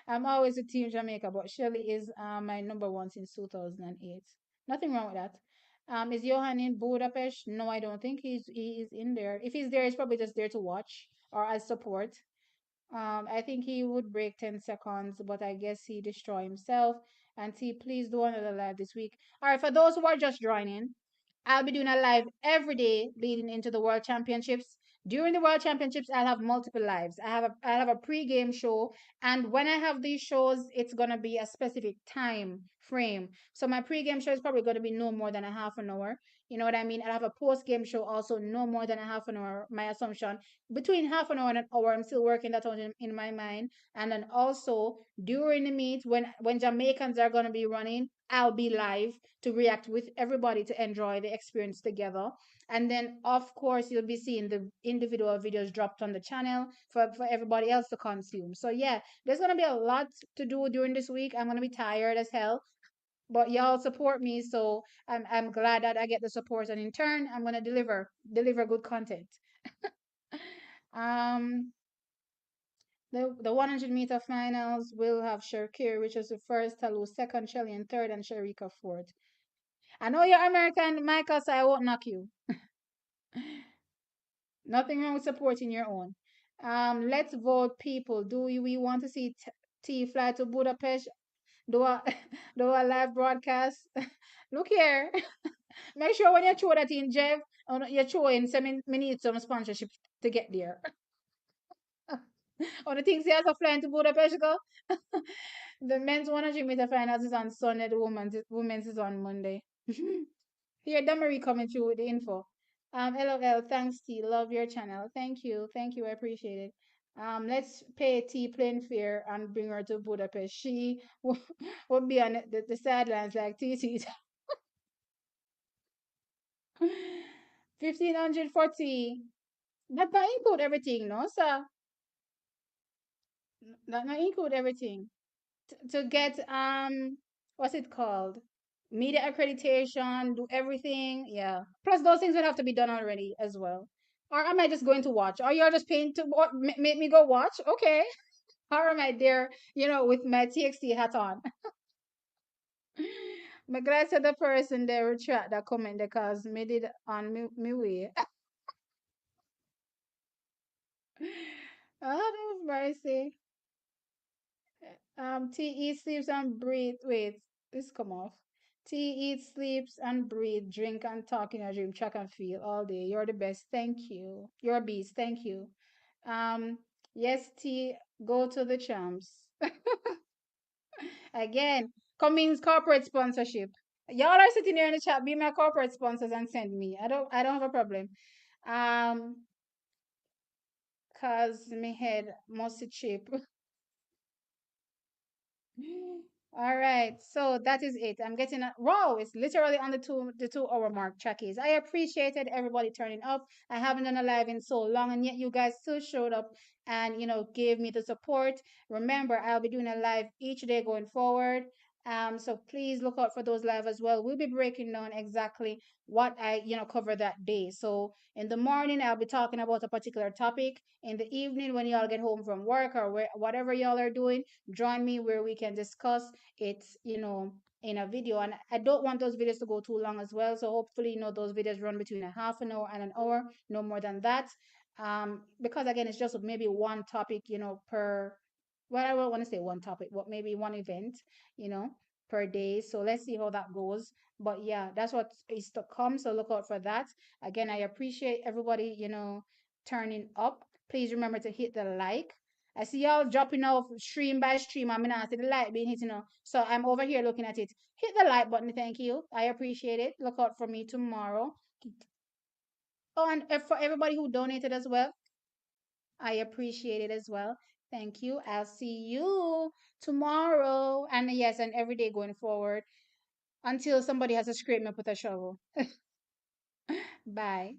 I'm always a team Jamaica, but Shirley is my number one since 2008. Nothing wrong with that. Is Johan in Budapest? No, I don't think he is in there. If he's there, he's probably just there to watch or as support. I think he would break 10 seconds, but I guess he destroy himself. And T, please do another live this week. All right, for those who are just joining, I'll be doing a live every day leading into the World Championships. During the World Championships, I'll have multiple lives. I have a pre-game show, and when I have these shows, it's gonna be a specific time frame. So my pre-game show is probably gonna be no more than a half an hour. You know what I mean? I'll have a post-game show also no more than a half an hour. My assumption between half an hour and an hour. I'm still working that out in my mind. And then also during the meet, when Jamaicans are gonna be running, I'll be live to react with everybody to enjoy the experience together. And then, of course, you'll be seeing the individual videos dropped on the channel for everybody else to consume. So, yeah, there's going to be a lot to do during this week. I'm going to be tired as hell, but y'all support me. So, I'm glad that I get the support. And in turn, I'm going to deliver good content. Um, the 100-meter finals will have Shakiri Richardson first, Talu second, Shelly in third, and Sharika fourth. I know you're American, Michael, so I won't knock you. Nothing wrong with supporting your own. Let's vote, people. Do we want to see T fly to Budapest? Do a do a live broadcast? Look here. Make sure when you throw that in, Jeff, you're throwing some. Me need some sponsorship to get there. Or the things he has a flying to Budapest go. The men's 100-meter finals is on Sunday. The women's is on Monday. Here, Damari coming through with the info. LOL, thanks T. Love your channel. Thank you. Thank you. I appreciate it. Let's pay T plane fare and bring her to Budapest. She would be on the sidelines like TT. 1500 for T. That not include everything, no, sir. That not include everything. To get what's it called? Media accreditation, do everything. Yeah. Plus those things would have to be done already as well. Or am I just going to watch? Or you're just paying to make me go watch? Okay. Or am I there, with my TXT hat on? I'm glad to the person there retract that comment because made it on me way. Oh, mercy. T eats, sleeps, and breathe. Wait, this come off. T eats, sleeps, and breathe. Drink and talk in a dream. Track and feel all day. You're the best. Thank you. You're a beast. Thank you. Um, yes, T. Go to the champs. Again, Cummings corporate sponsorship. Y'all are sitting here in the chat. Be my corporate sponsors and send me. I don't have a problem. Um, cause my head must chip. All right, so that is it. I'm getting a wow, it's literally on the 2 hour mark, trackies. I appreciated everybody turning up. I haven't done a live in so long, and yet you guys still showed up and gave me the support. Remember, I'll be doing a live each day going forward. So please look out for those live as well. We'll be breaking down exactly what I, cover that day. So in the morning, I'll be talking about a particular topic. In the evening, when y'all get home from work or whatever y'all are doing, join me where we can discuss it, in a video. And I don't want those videos to go too long as well. So hopefully, those videos run between a half an hour and an hour, no more than that. Because again, it's just maybe one topic, per, well, I don't want to say one topic, but maybe one event, you know, per day. So let's see how that goes. But yeah, that's what is to come. So look out for that. Again, I appreciate everybody, turning up. Please remember to hit the like. I see y'all dropping off stream by stream. I mean, I see the like being hit, So I'm over here looking at it. Hit the like button. Thank you. I appreciate it. Look out for me tomorrow. Oh, and for everybody who donated as well, I appreciate it as well. Thank you. I'll see you tomorrow. And yes, and every day going forward until somebody has to scrape me up with a shovel. Bye.